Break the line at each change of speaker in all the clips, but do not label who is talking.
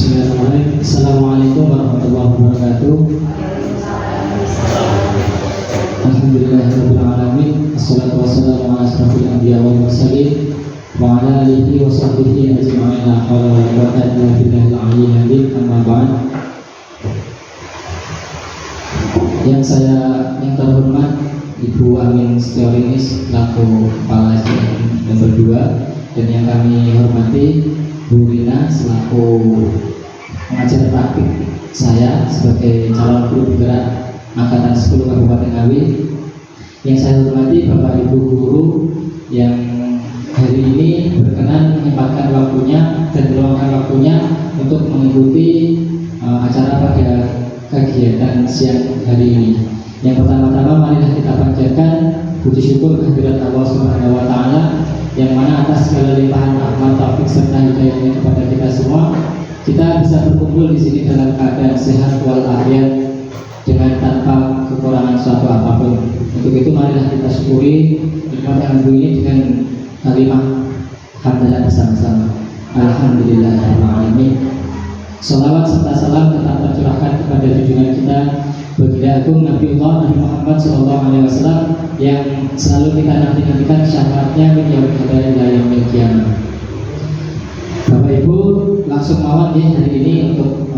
Bismillahirrahmanirrahim. Assalamualaikum warahmatullahi wabarakatuh. Alhamdulillahirabbil alamin. Assalatu wassalamu ala asyrafil anbiya wal mursalin wa ala alihi wa sahbihi ajma'in. La haula wa la quwwata illa billahil aliyyil azim. Amma ba'd. Yang terhormat Ibu Amin Setiorinis selaku Kepala SDN nomor 2, dan yang kami hormati Bu Rina selaku pengajar praktik saya sebagai calon guru penggerak angkatan 10 Kabupaten Ngawi. Yang saya hormati Bapak Ibu guru yang hari ini berkenan menyempatkan waktunya dan meluangkan waktunya untuk mengikuti acara pada kegiatan siang hari ini. Yang pertama-tama marilah kita panjatkan puji syukur kehadirat Allah Subhanahu wa taala yang mana atas segala limpahan rahmat, taufik serta hidayahnya kepada kita semua, kita bisa berkumpul di sini dalam keadaan sehat walafiat dengan tanpa kekurangan suatu apapun. Untuk itu marilah kita syukuri nikmat yang agung ini dengan kalimat hamdalah bersama-sama. Alhamdulillahirabbil alamin. Salawat serta salam tetap tercurahkan kepada junjungan kita baginda agung Nabiullah Nabi Muhammad SAW yang selalu kita nanti-nantikan syafaatnya min yaumil hidayah yaumil qiyamah. Bapak Ibu, langsung mawon ya hari ini untuk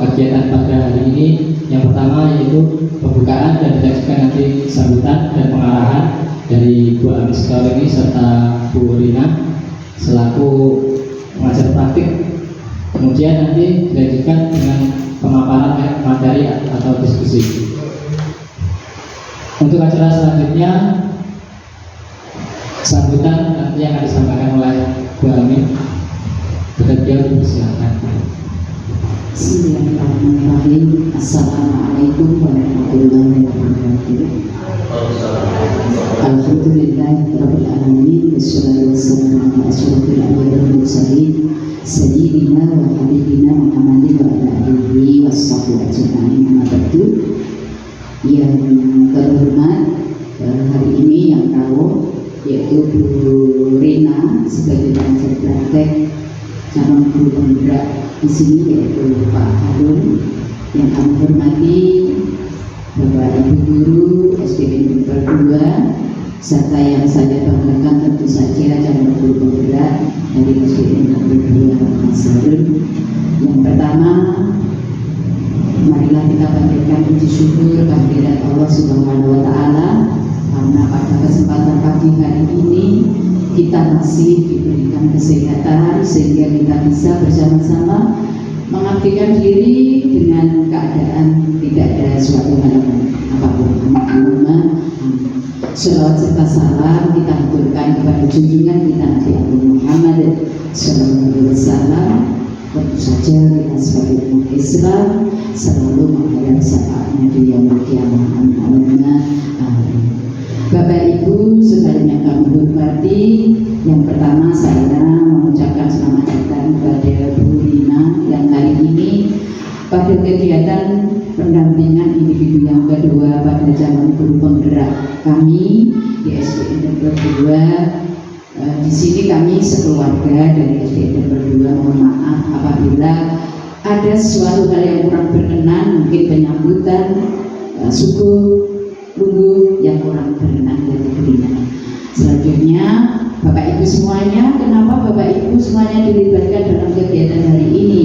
kegiatan pada hari ini. Yang pertama yaitu pembukaan dan dilanjutkan nanti sambutan dan pengarahan dari Bu Amin Setiorinis serta Bu Rina selaku pengajar praktik. Kemudian nanti dilanjutkan dengan pemaparan materi atau diskusi. Untuk acara selanjutnya sambutan nanti yang akan disampaikan oleh Bu Amin. Beliau dipersilakan.
Bismillahirrahmanirrahim. Assalamualaikum warahmatullahi wabarakatuh. Alhamdulillahirabbil alamin. Wassalatu wassalamu ala asyrofil anbiya'i wal mursalin sayyidina wa habibina Muhammadin wa ala alihi washabbihi ajma'in. Amma ba'du. Yang terhormat hari ini yang tahu yaitu Bu Rina sebagai pengajar praktek calon guru penggerak di sini, yaitu Pak Harun. Yang kami hormati Bapak Ibu guru SDN nomor 2 serta yang saya banggakan tentu saja calon guru penggerak dari SDN nomor 2 Mas Harun. Yang pertama, marilah kita panjatkan puji syukur kehadirat Allah Subhanahu wa taala karena pada kesempatan pagi hari ini kita masih diberikan kesehatan sehingga kita bisa bersama-sama mengabdikan diri dengan keadaan tidak ada suatu halangan apapun. Allahumma sholawat serta salam kita haturkan kepada junjungan kita Nabi Muhammad sallallahu alaihi wasallam. Tentu saja kita sebagai umat Islam selalu menghadap syafaatnya di yaumil qiyamah. Allahumma amin. Bapak Ibu sekalian yang kami hormati, yang pertama saya mengucapkan selamat datang kepada Bu Rina yang kali ini pada kegiatan pendampingan individu yang kedua pada calon guru penggerak kami di SDN nomor 2. Di sini kami sekeluarga dari SDN nomor 2 mohon maaf apabila ada sesuatu hal yang kurang berkenan, mungkin penyambutan suku tunggu yang kurang berkenan dari Rina. Selanjutnya Bapak Ibu semuanya, kenapa Bapak Ibu semuanya dilibatkan dalam kegiatan hari ini?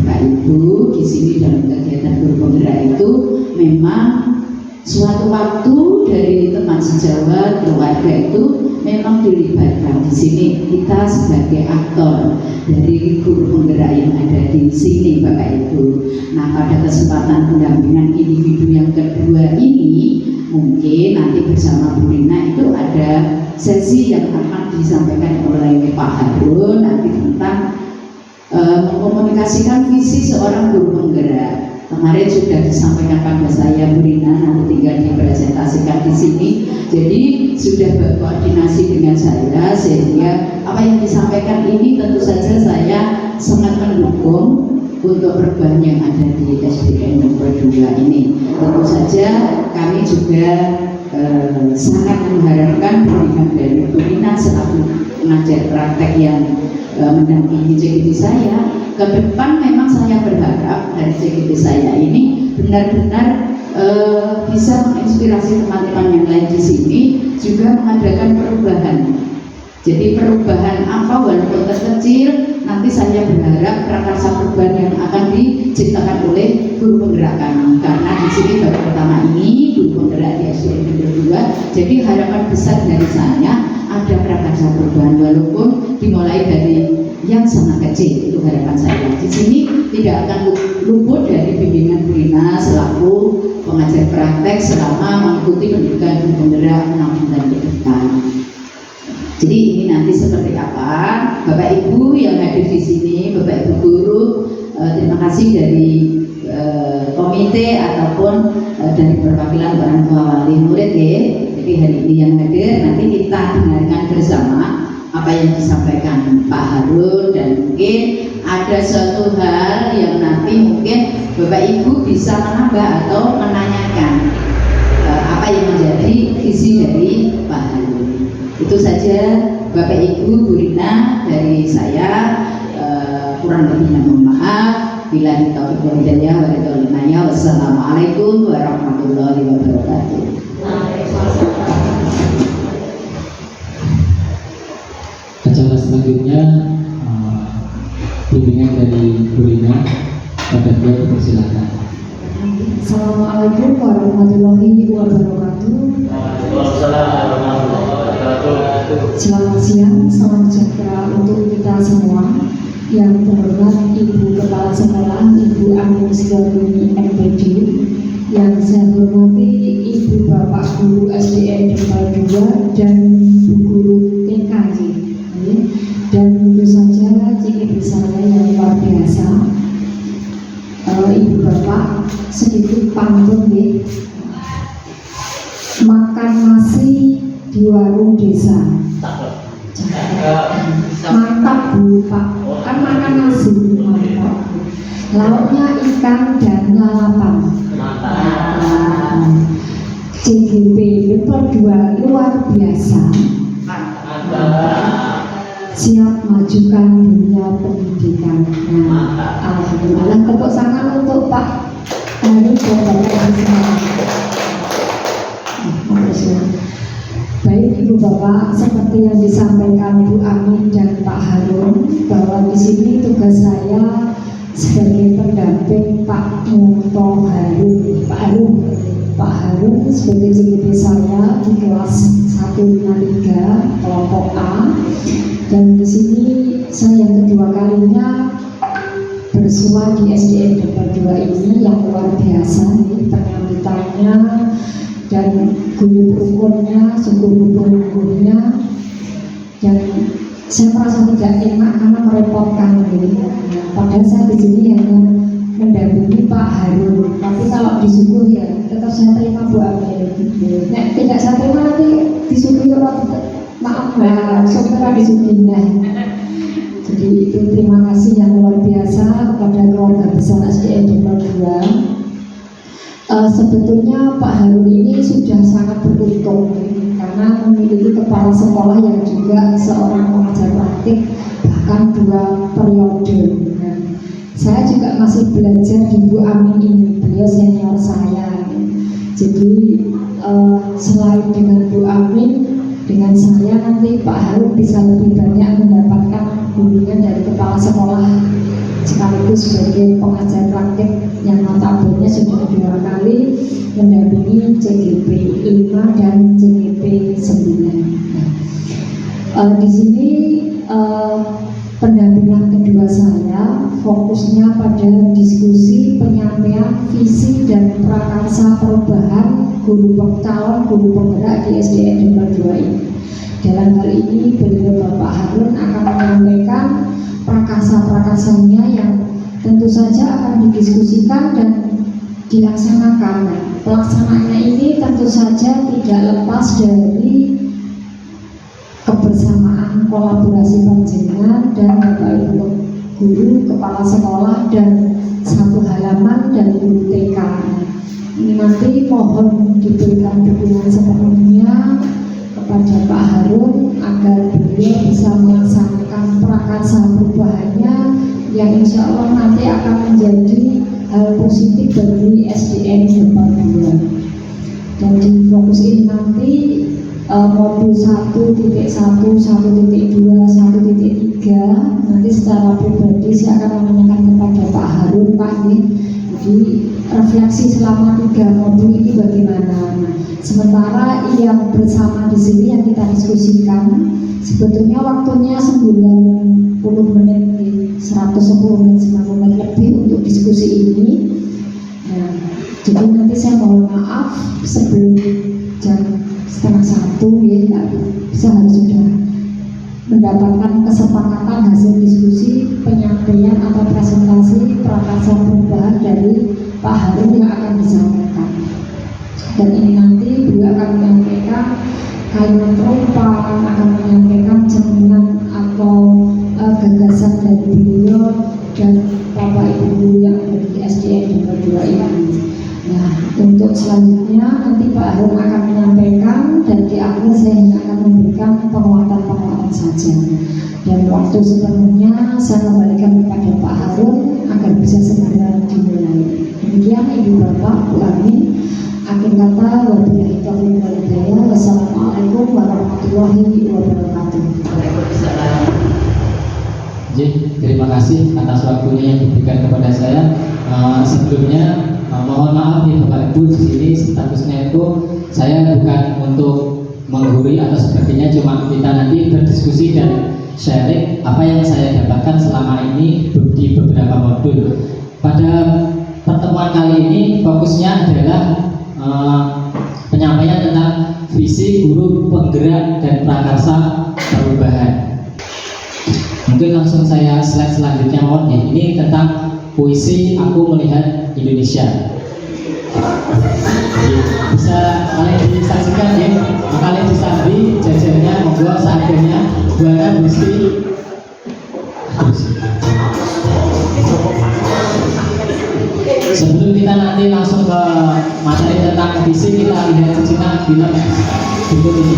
Bapak Ibu di sini dalam kegiatan guru penggerak itu memang suatu waktu dari teman sejawat keluarga itu memang dilibatkan di sini. Kita sebagai aktor dari guru penggerak yang ada di sini Bapak Ibu. Nah pada kesempatan pendampingan individu yang kedua ini mungkin nanti bersama Bu Rina itu ada sesi yang akan disampaikan oleh Pak Harun nanti tentang mengkomunikasikan visi seorang guru penggerak. Kemarin sudah disampaikan pada saya Bu Rina, nanti tinggal dipresentasikan di sini. Jadi sudah berkoordinasi dengan saya sehingga apa yang disampaikan ini tentu saja saya sangat mendukung untuk perubahan yang ada di SDN nomor 2 ini. Tentu saja kami juga sangat mengharapkan bimbingan dari Bu Rina selaku pengajar praktek yang mendampingi JKT saya ke depan memang saya berharap dari CGP saya ini benar-benar bisa menginspirasi teman-teman yang lain di sini juga mengadakan perubahan. Jadi perubahan apa walaupun terkecil, nanti saya berharap prakarsa perubahan yang akan diciptakan oleh guru penggerak kami. Karena di sini baru pertama ini guru penggerak di SDN Negeri 2. Jadi harapan besar dari saya ada prakarsa perubahan walaupun dimulai dari yang sangat kecil, itu harapan saya. Di sini tidak akan luput dari bimbingan Bu Rina selaku pengajar praktek selama mengikuti pendidikan guru penggerak 6 bulan ke depan. Jadi ini nanti seperti apa, Bapak Ibu yang hadir di sini, Bapak Ibu guru, terima kasih dari komite ataupun dari perwakilan orang tua wali murid ya. Jadi hari ini yang hadir, nanti kita dengarkan bersama apa yang disampaikan Pak Harun dan mungkin ada suatu hal yang nanti mungkin Bapak Ibu bisa menambah atau menanyakan apa yang menjadi visi dari Pak Harun. Itu saja Bapak Ibu, Bu Rina dari saya, kurang lebihnya mohon maaf. Bila taufiq wal hidayah wa wassalamualaikum warahmatullahi wabarakatuh.
Acara selanjutnya bimbingan dari Bu Rina, Bapak Ibu persilakan.
Assalamualaikum warahmatullahi wabarakatuh. Selamat siang, salam sejahtera untuk kita semua. Yang terhormat Ibu Kepala Sekolah, Ibu Amin Setiawati MPD. Yang saya hormati Ibu Bapak Guru SDN Negeri 2 dan Bu Guru TKJ. Dan tentu saja CGP saya yang luar biasa. Ibu Bapak sedikit pantun nih. Makan nasi di warung desa. Mantap Bu Pak, kan makan nasi mantap. Lauknya ikan dan lalapan. CGP Negeri 2 luar biasa. Siap majukan dunia pendidikan. Nah, alhamdulillah tepuk tangan untuk Pak Harun dan Bapak semua. Baik Ibu Bapak, seperti yang disampaikan Bu Amin dan Pak Harun, bahwa di sini tugas saya sebagai pendamping Pak Munto Harun, Pak Harun sebagai CGP saya di kelas 153 kelompok A. Dan di sini saya yang kedua kalinya bersua di SDN Negeri 2 ini yang luar biasa nih penyambutannya dan guru rukunnya, sungguh gurunya, dan saya merasa tidak enak karena merepotkan ini. Padahal saya di sini hanya mendampingi Pak Harun, tapi kalau disuguh ya tetap saya terima Bu Amin. Nah, tidak saya terima nanti disuguhi orang maaf saudara disuguhinya. Jadi itu terima kasih yang luar biasa kepada keluarga besar SDN Negeri 2. Sebetulnya Pak Harun ini sudah sangat beruntung karena memiliki kepala sekolah yang juga seorang pengajar praktik bahkan 2 periode. Nah, saya juga masih belajar di Bu Amin ini, beliau senior saya. Jadi selain dengan Bu Amin, dengan saya nanti Pak Harun bisa lebih banyak mendapatkan bimbingan dari kepala sekolah sekaligus sebagai pengajar praktik yang notabene sudah 2 kali mendampingi CGP 5 dan CGP 9. Di sini pendampingan kedua saya fokusnya pada diskusi penyampaian visi dan prakarsa perubahan calon guru penggerak di SDN Negeri 2 ini. Dalam hal ini beliau Bapak Harun akan menyampaikan prakarsa-prakarsanya yang tentu saja akan didiskusikan dan dilaksanakan. Pelaksanaannya ini tentu saja tidak lepas dari kebersamaan kolaborasi panjenengan dan Bapak Ibu guru, kepala sekolah dan 1 halaman dari guru TK. Ini nanti mohon diberikan dukungan sepenuhnya kepada Pak Harun agar beliau bisa melaksanakan prakarsa perubahannya yang insya Allah nanti akan menjadi hal positif bagi SDN Demak 2. Dan di fokus ini nanti modul 1.1, 1.2, 1.3 nanti secara pribadi saya akan menanyakan kepada Pak Harun, Pak ini. Jadi refleksi selama 3 modul ini bagaimana? Nah, sementara yang bersama di sini yang kita diskusikan sebetulnya waktunya 90 menit, 110 menit, 90 menit lebih untuk diskusi ini. Nah, jadi nanti saya mohon maaf sebelum jam 12:30 ya, bisa harus sudah mendapatkan kesepakatan hasil diskusi penyampaian atau presentasi prakarsa perubahan dari Pak Harun yang akan disampaikan. Dan ini nanti beliau akan menyampaikan kalimat perubahan, akan menyampaikan cerminan atau gagasan dari beliau dan Bapak Ibu guru yang ada di SDN Demak 2 ini. Nah, untuk selanjutnya nanti Pak Harun akan menyampaikan dan di akhir saya hanya akan memberikan penguatan-penguatan saja. Dan waktu sepenuhnya saya kembalikan kepada Pak Harun agar bisa segera dimulai. Demikian Ibu Bapak, Bu Amin. Akhir kata, wabillahi taufiq wal hidayah. Wassalamualaikum warahmatullahi wabarakatuh.
Jadi, terima kasih atas waktunya yang diberikan kepada saya. Sebelumnya mohon maaf ya Bapak Ibu, di sini statusnya itu saya bukan untuk menggurui atau sebagainya, cuma kita nanti berdiskusi dan sharing apa yang saya dapatkan selama ini di beberapa modul. Pada pertemuan kali ini fokusnya adalah penyampaian tentang visi guru penggerak dan prakarsa perubahan. Mungkin langsung saya slide selanjutnya mohon ya. Ini tentang puisi Aku Melihat Indonesia. Bisa kalian disaksikan ya, kalian disambi jajarnya monggo seadanya buana Gusti. Sebelum kita nanti langsung ke materi tentang visi, kita lihat sejenak film berikut ini.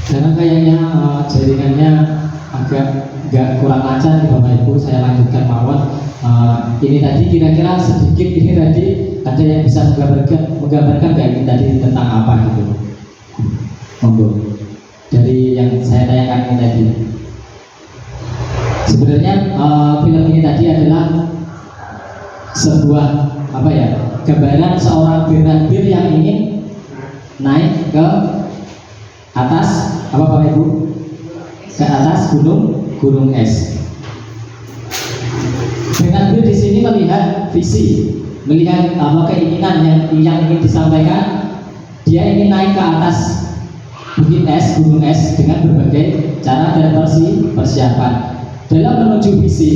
Karena kayaknya jaringannya agak nggak kurang lancar nih Bapak Ibu, saya lanjutkan mawon. Ini tadi kira-kira sedikit ini tadi ada yang bisa menggambarkan nggak ini tadi tentang apa gitu? Monggo dari yang saya tanyakan ini tadi. Sebenarnya film ini tadi adalah sebuah apa ya, gambaran seorang bir yang ingin naik ke atas apa Bapak Ibu? Ke atas gunung es. Dengan di sini melihat visi melihat keinginan yang ingin disampaikan, dia ingin naik ke atas bukit es, gunung es dengan berbagai cara dan persiapan dalam menuju visi.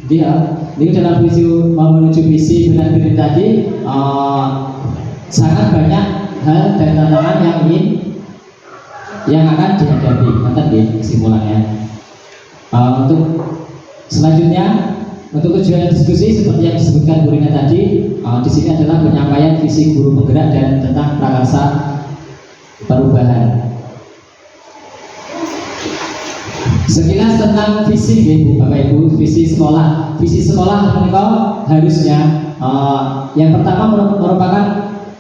Dia ini dalam visi menuju visi benar-benar tadi sangat banyak hal dan tantangan yang akan dihadapi. Nanti kesimpulannya. Untuk selanjutnya, untuk tujuan diskusi seperti yang disebutkan Bu Rina tadi, di sini adalah penyampaian visi guru penggerak dan tentang prakarsa perubahan. Sekilas tentang visi, Bu, Bapak Ibu, visi sekolah. Visi sekolah harusnya yang pertama merupakan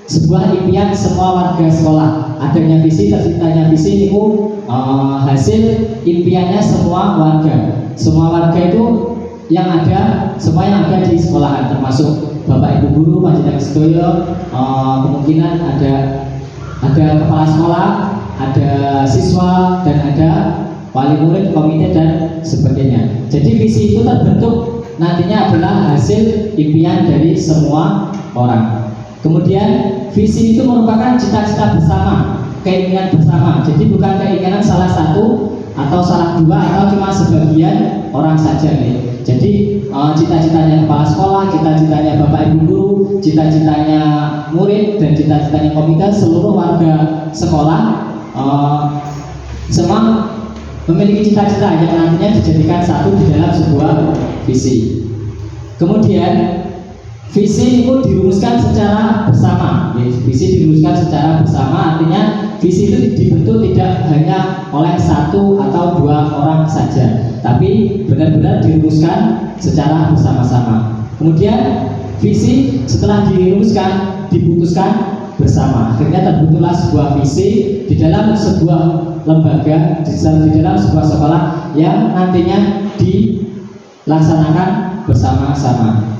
sebuah impian semua warga sekolah. Adanya visi, terciptanya visi itu hasil impiannya semua warga. Semua warga itu semua yang ada di sekolahan, termasuk Bapak Ibu guru, panjenengan sedaya, kemungkinan ada kepala sekolah, ada siswa, dan ada wali murid, komite, dan sebagainya. Jadi visi itu terbentuk nantinya adalah hasil impian dari semua orang. Kemudian visi itu merupakan cita-cita bersama, keinginan bersama. Jadi bukan keinginan salah satu atau salah dua atau cuma sebagian orang saja nih. Jadi cita-citanya kepala sekolah, cita-citanya Bapak Ibu guru, cita-citanya murid, dan cita-citanya komite, seluruh warga sekolah semua memiliki cita-cita yang nantinya dijadikan satu di dalam sebuah visi. Kemudian visi itu dirumuskan secara bersama. Visi dirumuskan secara bersama, artinya visi itu dibentuk tidak hanya oleh satu atau dua orang saja, tapi benar-benar dirumuskan secara bersama-sama. Kemudian visi setelah dirumuskan diputuskan bersama. Akhirnya terbentuklah sebuah visi di dalam sebuah lembaga, di dalam sebuah sekolah yang nantinya dilaksanakan bersama-sama.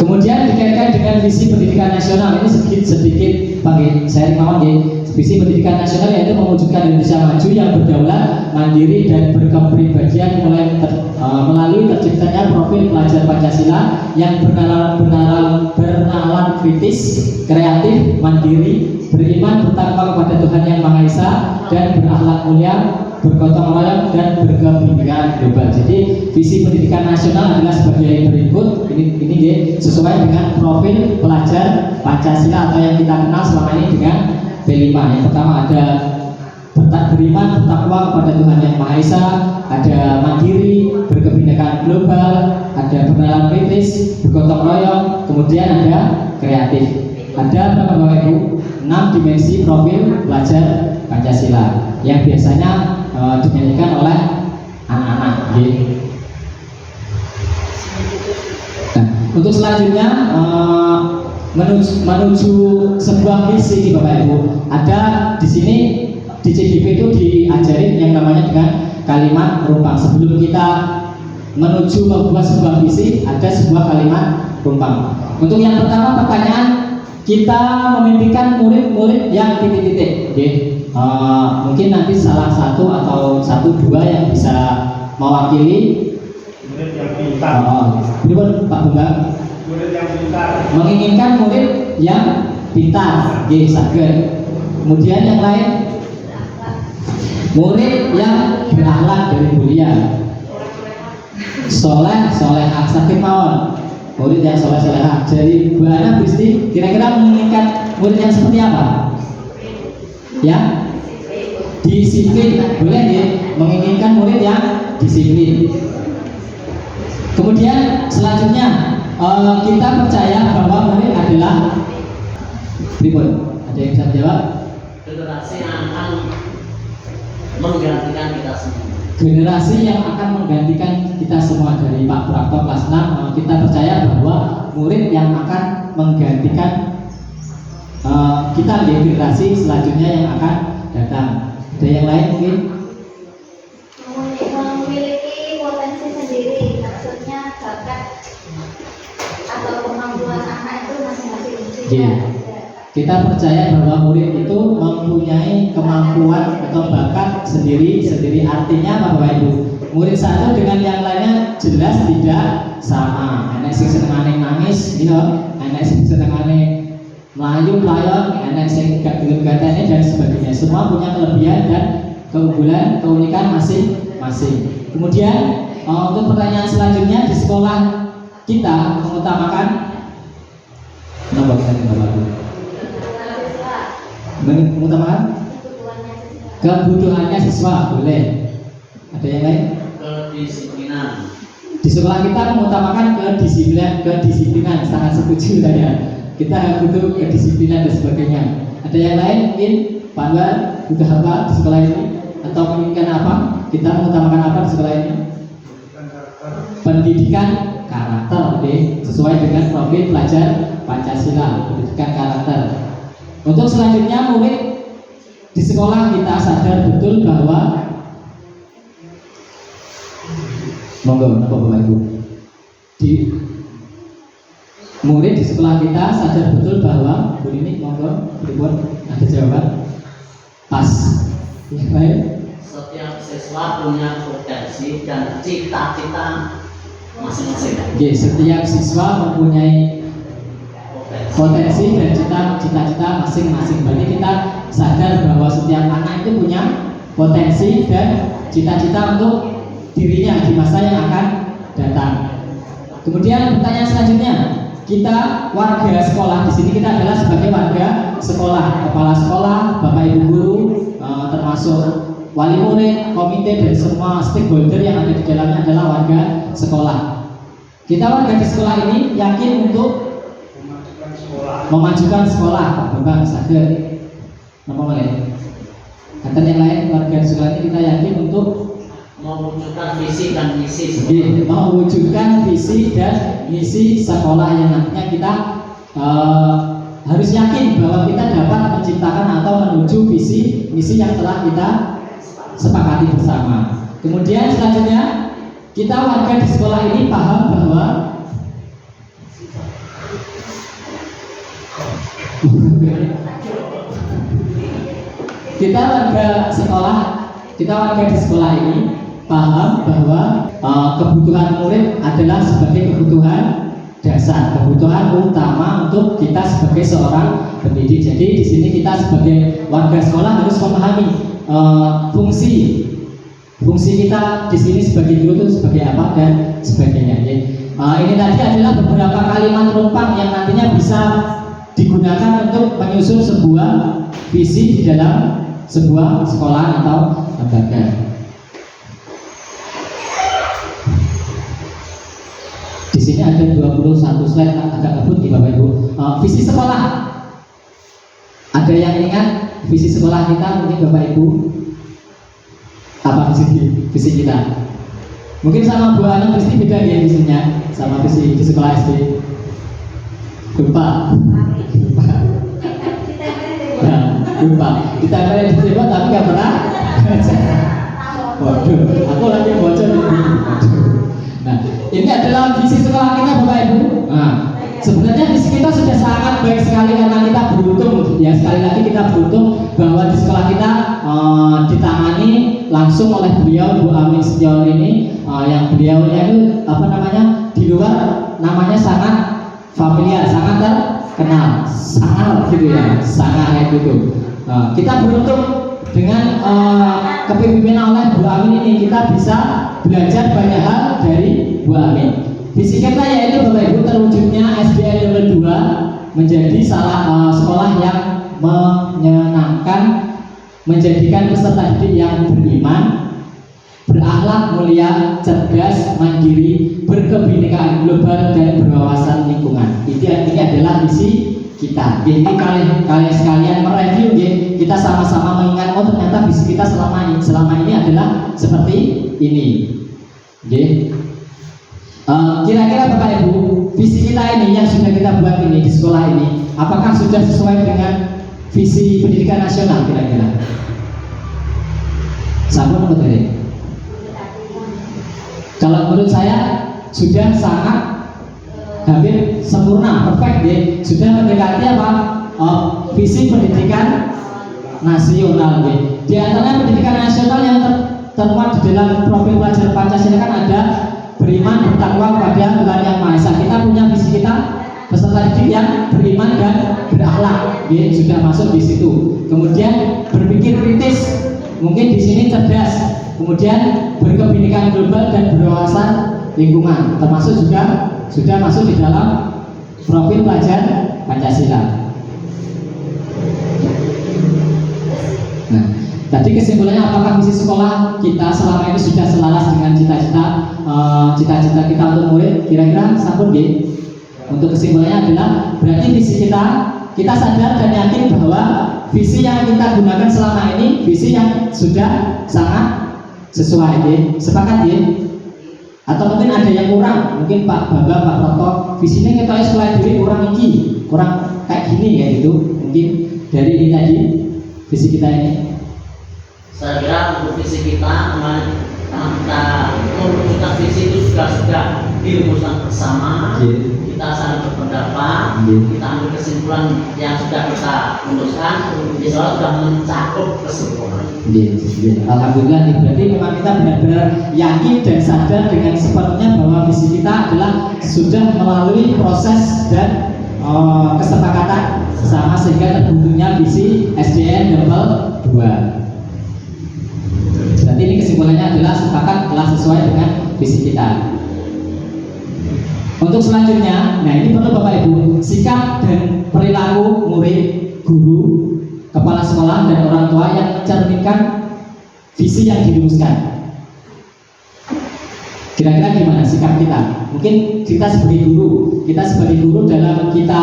Kemudian dikaitkan dengan visi pendidikan nasional, ini sedikit panggil saya mawon. Visi pendidikan nasional yaitu mewujudkan Indonesia maju yang berdaulat, mandiri, dan berkepribadian melalui terciptanya profil pelajar Pancasila yang bernalar kritis, kreatif, mandiri, beriman, bertakwa kepada Tuhan Yang Maha Esa, dan berakhlak mulia, bergotong royong, dan berkebinekaan global. Jadi visi pendidikan nasional adalah sebagai berikut. Ini sesuai dengan profil pelajar Pancasila atau yang kita kenal selama ini dengan B5. Yang pertama ada beriman, bertakwa kepada Tuhan Yang Maha Esa, ada mandiri, berkebinekaan global, ada bernalar kritis, bergotong royong, kemudian ada kreatif. Ada berapa Bapak Ibu? 6 dimensi profil pelajar Pancasila yang biasanya dinyanyikan oleh anak-anak. Nah, untuk selanjutnya menuju sebuah visi, Bapak Ibu, ada di sini di CGP itu diajarin yang namanya dengan kalimat rumpang. Sebelum kita menuju membuat sebuah visi, ada sebuah kalimat rumpang. Untuk yang pertama, pertanyaan, kita memimpikan murid-murid yang titik-titik. Mungkin nanti salah satu atau satu dua yang bisa mewakili
murid yang pintar.
Pak Bunda.
Murid yang pintar.
Menginginkan murid yang pintar, saged. Kemudian yang lain, murid yang berakhlak dan mulia, solehah, saged mawon. Murid yang solehah. Jadi Bu Ana Gusti kira-kira menginginkan murid yang seperti apa? Ya, disiplin, boleh ya, menginginkan murid yang disiplin. Kemudian selanjutnya kita percaya bahwa murid adalah pripun? Ada yang bisa menjawab?
Generasi yang akan menggantikan kita semua.
Generasi yang akan menggantikan kita semua. Dari Pak Prakto kelas 6, kita percaya bahwa murid yang akan menggantikan kita di generasi selanjutnya yang akan datang. Ada yang lain mungkin?
Memiliki potensi sendiri, maksudnya bakat atau kemampuan anak itu masing-masing
Iya. Kita percaya bahwa murid itu mempunyai kemampuan atau bakat sendiri. Artinya apa Bapak Ibu? murid satu dengan yang lainnya jelas tidak sama. Enek sing senengane nangis, gitu. Enek sing senengane melayu, pelayon, enek sing gak gelem-gatene dan sebagainya. Semua punya kelebihan dan keunggulan, keunikan masing-masing. Kemudian untuk pertanyaan selanjutnya, di sekolah kita mengutamakan nomor mengutamakan kebutuhannya siswa, boleh. Ada yang lain?
Kedisiplinan.
Di sekolah kita mengutamakan kedisiplinan, sangat setuju saya. Kita butuh kedisiplinan dan sebagainya. Ada yang lain mungkin Pak Anwar butuh apa di sekolah ini atau menginginkan apa? Kita mengutamakan apa di sekolah ini? Pendidikan karakter, oke, sesuai dengan profil pelajar Pancasila, pendidikan karakter. Untuk selanjutnya, murid di sekolah kita sadar betul bahwa monggo Bapak Ibu, murid di sekolah kita sadar betul bahwa Bu Nini, monggo, berikut ada jawaban pas. Yang lain?
Setiap siswa punya potensi dan cita-cita masing-masing.
Oke, setiap siswa mempunyai potensi dan cita-cita masing-masing. Berarti kita sadar bahwa setiap anak itu punya potensi dan cita-cita untuk dirinya di masa yang akan datang. Kemudian pertanyaan selanjutnya, kita warga sekolah, di sini kita adalah sebagai warga sekolah, kepala sekolah, bapak ibu guru, termasuk wali murid, komite dan semua stakeholder yang ada di dalamnya adalah warga sekolah. Kita warga di sekolah ini yakin untuk memajukan sekolah, Pak Bambang Sager. Apa boleh? Kata yang lain, warga di sekolah ini kita yakin untuk
mewujudkan visi dan misi.
Mewujudkan visi dan misi sekolah yang nantinya kita harus yakin bahwa kita dapat menciptakan atau menuju visi misi yang telah kita sepakati bersama. Kemudian selanjutnya, kita warga di sekolah ini paham bahwa kita warga di sekolah ini paham bahwa kebutuhan murid adalah sebagai kebutuhan dasar, kebutuhan utama untuk kita sebagai seorang pendidik. Jadi di sini kita sebagai warga sekolah harus memahami fungsi kita di sini sebagai guru itu sebagai apa dan sebagainya. Ini tadi adalah beberapa kalimat rumpang yang nantinya bisa digunakan untuk menyusun sebuah visi di dalam sebuah sekolah atau lembaga. Di sini ada 21 slide, agak ngebut nih Bapak Ibu. Visi sekolah. Ada yang ingat visi sekolah kita mungkin Bapak Ibu? Apa visi kita? Mungkin sama Bu Ana pasti beda ya visinya sama visi di sekolah SD. Lupa. Lupa. Ditempelin di tembok tapi nggak pernah. Waduh, aku lagi bocor ini. Nah, ini adalah visi sekolah kita Bapak Ibu. Nah, sebenarnya visi kita sudah sangat baik sekali karena kita beruntung. Ya, sekali lagi kita beruntung bahwa di sekolah kita ditangani langsung oleh beliau Bu Amin sejauh ini. Yang beliaunya itu apa namanya, di luar namanya sangat familiar, sangat terkenal, sangat gitu ya, sangat gitu. Kita beruntung dengan kepemimpinan oleh Bu Amin ini, kita bisa belajar banyak hal dari Bu Amin. Visi kita yaitu Bapak Ibu terwujudnya SDN level 2 menjadi sekolah yang menyenangkan, menjadikan peserta didik yang beriman, berakhlak mulia, cerdas, mandiri, berkebinekaan global dan berwawasan lingkungan. Ini adalah visi kita. Jadi kalian sekalian mereview, kita sama-sama mengingat ternyata visi kita selama ini adalah seperti ini. Kira-kira Bapak Ibu, visi kita ini yang sudah kita buat ini di sekolah ini, apakah sudah sesuai dengan visi pendidikan nasional kira-kira? Sama menurut saya? Kalau menurut saya sudah sangat hampir sempurna, perfect ya. Sudah mendekati apa? Visi pendidikan nasional ya. Di antaranya pendidikan nasional yang termuat di dalam profil pelajar Pancasila kan ada beriman, bertakwa kepada Tuhan Yang Maha Esa. Kita punya visi kita peserta didik yang beriman dan berakhlak, ya, sudah masuk di situ. Kemudian berpikir kritis, mungkin di sini cerdas. Kemudian berkebinekaan global dan berwawasan lingkungan, termasuk juga sudah masuk di dalam profil pelajar Pancasila. Nah, tadi kesimpulannya apakah misi sekolah kita selama ini sudah selaras dengan cita-cita kita untuk murid? Kira-kira sampun nggih? Untuk kesimpulannya adalah berarti visi kita sadar dan yakin bahwa visi yang kita gunakan selama ini visi yang sudah sangat sesuai, nggih. Sepakat nggih? Atau mungkin ada yang kurang, mungkin Pak Bambang, Pak Proto, visinya kita sekolah diri kurang kayak gini ya gitu. Mungkin dari ini tadi visi kita ini.
Saya kira untuk visi kita mewujudkan visi itu sudah dirumuskan bersama. Kita saling berpendapat, kita ambil kesimpulan yang sudah kita putuskan, insya Allah sudah mencakup kesimpulan.
Alhamdulillah, berarti memang kita benar-benar yakin dan sadar dengan sepenuhnya bahwa visi kita adalah sudah melalui proses dan kesepakatan bersama sehingga terbentuknya visi SDN level 2. Berarti ini kesimpulannya adalah sepakat telah sesuai dengan visi kita. Untuk selanjutnya, nah ini perlu Bapak Ibu, sikap dan perilaku murid, guru, kepala sekolah dan orang tua yang mencerminkan visi yang dirumuskan. Kira-kira gimana sikap kita? Mungkin kita sebagai guru dalam kita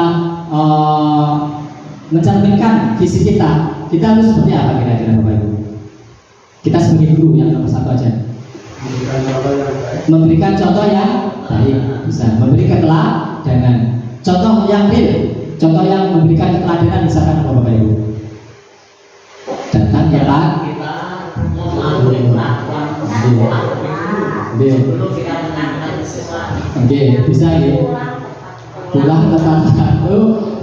mencerminkan visi kita harus seperti apa kira-kira Bapak Ibu? Kita sebagai guru yang nomor satu aja. Memberikan contoh yang baik, bisa memberi keteladanan. Contoh yang real, contoh yang memberikan keteladanan misalkan apa Bapak Ibu? Datang ya Pak.
Kita memahami perlakuan sekolah sebelum kita menangkan sesuatu.
Oke, bisa ya. Pulang tepat waktu,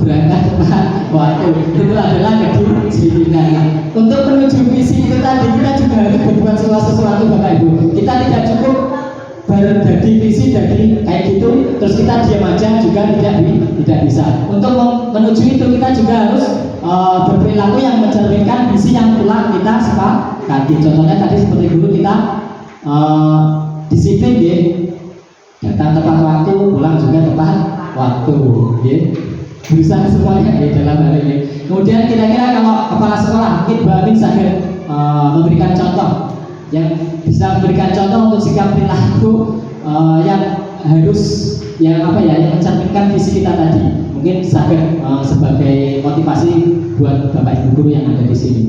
berangkat tepat waktu. Itu adalah kedisiplinan. Untuk menuju visi itu tadi kita juga harus berbuat sesuatu Bapak Ibu. Kita tidak cukup berjadi visi jadi kayak gitu terus kita diam aja juga tidak bisa. Untuk menuju itu kita juga harus berperilaku yang mencerminkan visi yang telah kita sepakati. Contohnya tadi seperti dulu kita disiplin ya, datang tepat waktu, pulang juga tepat waktu ya. Berusaha semuanya ya dalam hal ini. Kemudian kira-kira kalau kepala sekolah mungkin Mbak Amin sadar memberikan contoh yang bisa memberikan contoh untuk sikap perilaku yang harus yang mencerminkan visi kita tadi. Mungkin sebagai motivasi buat Bapak Ibu guru yang ada di sini.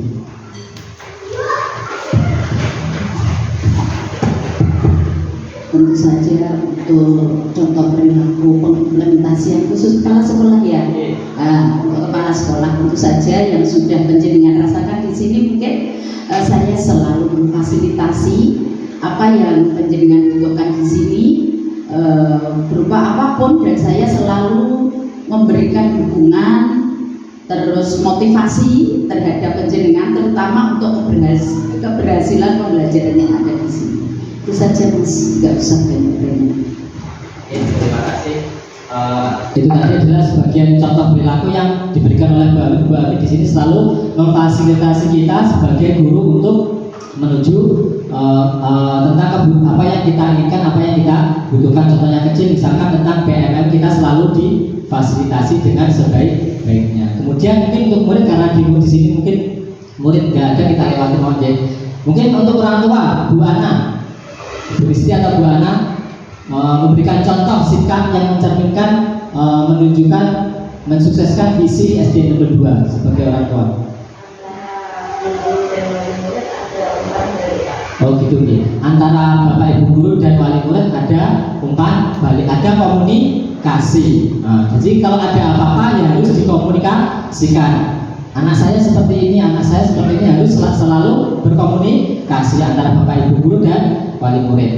Tentu saja untuk contoh perilaku pengimplementasian khusus kepala sekolah ya. Untuk kepala sekolah tentu saja yang sudah penjenengan rasakan di sini mungkin saya selalu memfasilitasi apa yang penjenengan butuhkan di sini berupa apapun dan saya selalu memberikan dukungan terus motivasi terhadap penjenengan terutama untuk keberhasilan pembelajaran yang ada di sini. Itu saja Mas, nggak usah banyak-banyak.
Terima kasih.
Itu tadi adalah sebagian contoh perilaku yang diberikan oleh Bu Amin di sini selalu memfasilitasi kita sebagai guru untuk menuju tentang apa yang kita inginkan, apa yang kita butuhkan. Contohnya kecil misalkan tentang PMM kita selalu difasilitasi dengan sebaik-baiknya. Kemudian mungkin untuk murid karena di sini mungkin murid nggak ada kita lewatin aja. Mungkin untuk orang tua Bu Ana, Bu Istri atau Bu Ana memberikan contoh sikap yang mencerminkan menunjukkan mensukseskan visi SD nomor 2 sebagai orang tua. Oh gitu nih. Antara Bapak Ibu guru dan wali murid ada umpan balik, ada komunikasi. Jadi kalau ada apa-apa ya harus dikomunikasikan. Anak saya seperti ini, anak saya seperti ini, harus selalu berkomunikasi antara Bapak Ibu guru dan wali murid.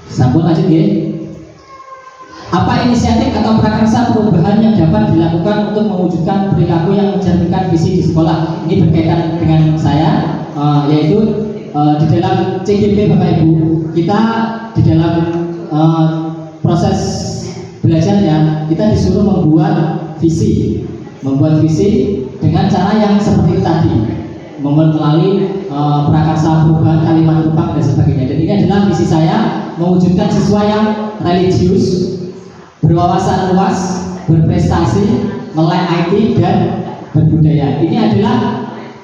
Sampun lanjut ya. Apa inisiatif atau prakarsa perubahan yang dapat dilakukan untuk mewujudkan perilaku yang mencerminkan visi di sekolah? Ini berkaitan dengan saya, yaitu di dalam CGP Bapak Ibu, kita di dalam proses belajarnya kita disuruh membuat visi dengan cara yang seperti itu tadi, melalui prakarsa perubahan kalimat rupak dan sebagainya. Dan ini adalah visi saya, mewujudkan siswa yang religius, berwawasan luas, berprestasi, melek IT dan berbudaya. Ini adalah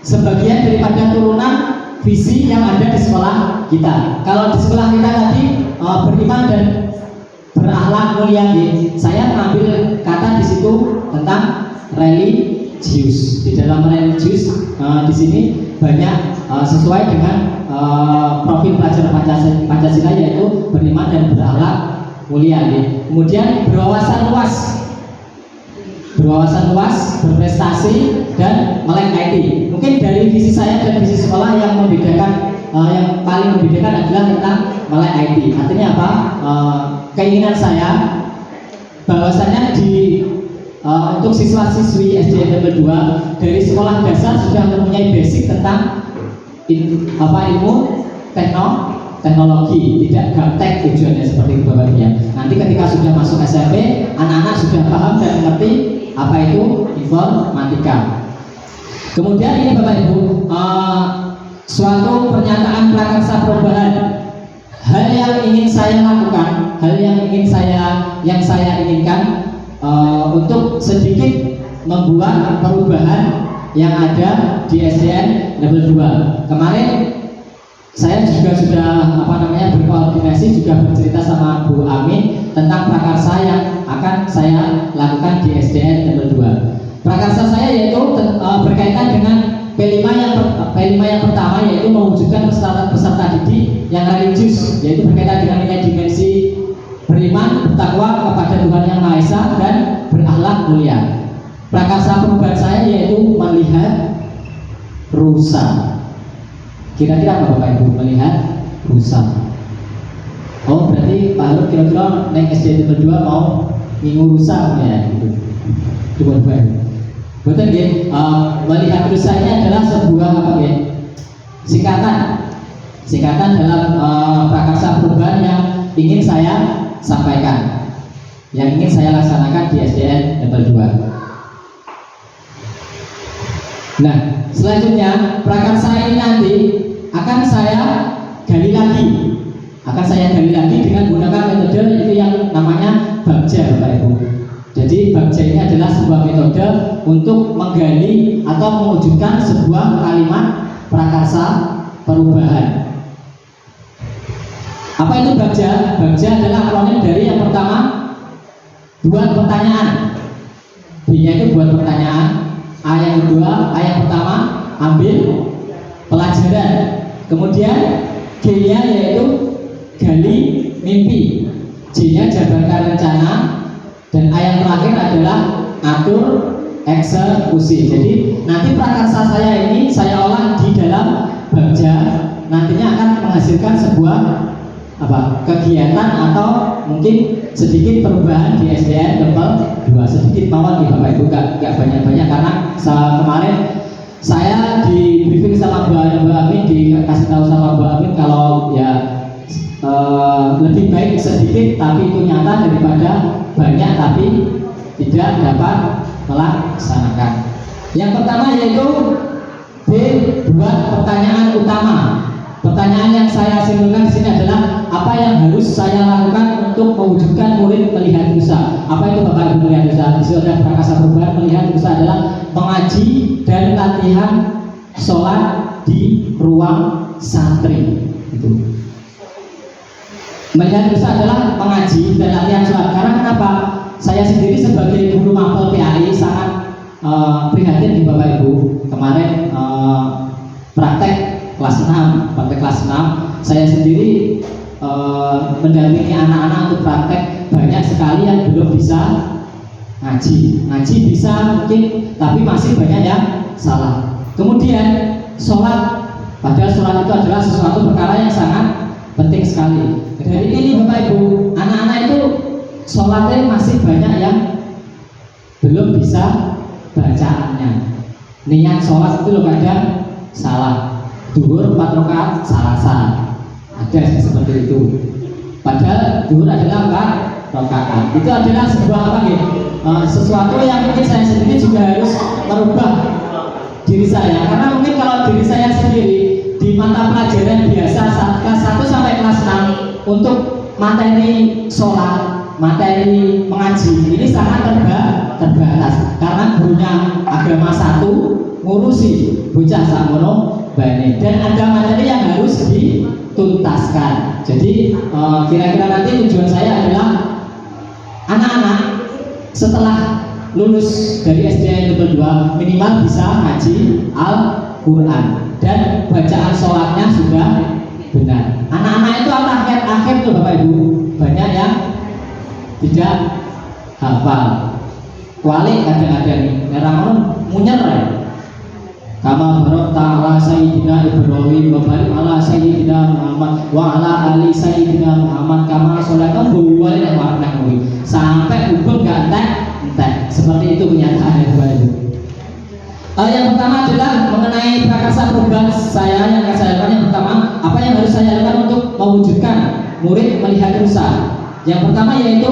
sebagian daripada turunan visi yang ada di sekolah kita. Kalau di sekolah kita tadi beriman dan berakhlak mulia, saya mengambil kata di situ tentang religius. Di dalam religius di sini banyak sesuai dengan profil pelajar Pancasila, yaitu beriman dan berakhlak mulia. Kemudian berwawasan luas, berprestasi dan melek IT. Mungkin dari visi saya dan visi sekolah yang membedakan, yang paling membedakan adalah tentang melek IT. Artinya apa? Keinginan saya bahwasanya untuk siswa-siswi SDN level 2 dari sekolah dasar sudah mempunyai basic tentang ilmu teknologi, tidak gaptek tujuannya seperti itu Bapak Ibu ya. Nanti ketika sudah masuk SMP, anak-anak sudah paham dan mengerti apa itu informatika. Kemudian ini Bapak Ibu, suatu pernyataan prakarsa perubahan, hal yang ingin saya lakukan, yang saya inginkan untuk sedikit membuat perubahan yang ada di SDN level 2. Kemarin saya juga sudah berkoordinasi, juga bercerita sama Bu Amin tentang prakarsa yang akan saya lakukan di SDN level 2. Prakarsa saya yaitu berkaitan dengan P5 yang pertama, yaitu mewujudkan peserta didik yang religius, yaitu berkaitan dengan nilai dimensi beriman, bertakwa kepada Tuhan Yang Maha Esa dan berakhlak mulia. Prakarsa perubahan saya yaitu melihat rusa. Kira-kira apa Bapak Ibu melihat rusa? Oh, berarti Pak Harun kira-kira naik SD level 2 mau minggu rusa ya gitu. Coba Bapak Ibu. Betul ya? Melihat rusa ini adalah sebuah singkatan dalam prakarsa perubahan yang ingin saya sampaikan, yang ingin saya laksanakan di SDN level 2. Nah, selanjutnya prakarsa ini nanti akan saya gali lagi dengan menggunakan metode itu yang namanya Bagja Bapak Ibu. Jadi Bagja ini adalah sebuah metode untuk menggali atau mewujudkan sebuah kalimat prakarsa perubahan. Apa itu Bagja? Bagja adalah akronim dari yang pertama, buat pertanyaan. B-nya itu buat pertanyaan. A yang kedua, A yang pertama ambil pelajaran. Kemudian G-nya yaitu gali mimpi. J-nya jabarkan rencana. Dan A yang terakhir adalah atur eksekusi. Jadi nanti prakarsa saya ini saya olah di dalam Bagja, nantinya akan menghasilkan sebuah kegiatan atau mungkin sedikit perubahan di SDN level 2. Sedikit mawon di Bapak Ibu, gak banyak-banyak, karena kemarin saya di briefing sama Mbak Amin, dikasih tahu sama Mbak Amin kalau ya lebih baik sedikit tapi itu nyata daripada banyak tapi tidak dapat melaksanakan. Yang pertama yaitu B, buat pertanyaan utama. Pertanyaan yang saya simpulkan di sini adalah apa yang harus saya lakukan untuk mewujudkan murid melihat rusa. Apa itu Bapak Ibu melihat rusa? Di sini ada prakarsa perubahan. Melihat rusa adalah mengaji dan latihan sholat di ruang santri. Itu. Melihat rusa adalah mengaji dan latihan sholat. Karena kenapa? Saya sendiri sebagai guru mapel PAI sangat prihatin di Bapak Ibu. Kemarin praktek kelas 6, saya sendiri mendampingi anak-anak untuk praktek. Banyak sekali yang belum bisa ngaji bisa mungkin, tapi masih banyak yang salah. Kemudian sholat, padahal sholat itu adalah sesuatu perkara yang sangat penting sekali. Dari ini Bapak Ibu, anak-anak itu sholatnya masih banyak yang belum bisa bacaannya. Niat sholat itu loh kadang salah. duhur 4 rakaat salasa, ada seperti itu. Padahal duhur adalah 4 rakaat. Itu adalah sebuah apa gitu? Sesuatu yang mungkin saya sendiri juga harus merubah diri saya, karena mungkin kalau diri saya sendiri di mata pelajaran biasa kelas 1 sampai kelas 6 untuk materi sholat, materi mengaji ini sangat terbatas karena gurunya agama 1 ngurusi bocah sakmono bane, dan ada materi yang harus dituntaskan. Jadi kira-kira nanti tujuan saya adalah anak-anak setelah lulus dari SD yang kedua minimal bisa ngaji Al-Quran dan bacaan sholatnya sudah benar. Anak-anak itu akhir tuh Bapak Ibu banyak yang tidak hafal. Wali kadang-kadang neramun munyer ya. Kama barok ta'ala sayyidina Ibrahim wa barik ala sayyidina Muhammad wa ala ali sayyidina Muhammad kama sholatkan buwal yang warna kuwi sampai hubung gak entek. Seperti itu kenyataannya Bapak Ibu. Yang pertama adalah mengenai prakarsa perubahan saya yang akan saya lakukan. Yang pertama, apa yang harus saya lakukan untuk mewujudkan murid melihat rusa? Yang pertama yaitu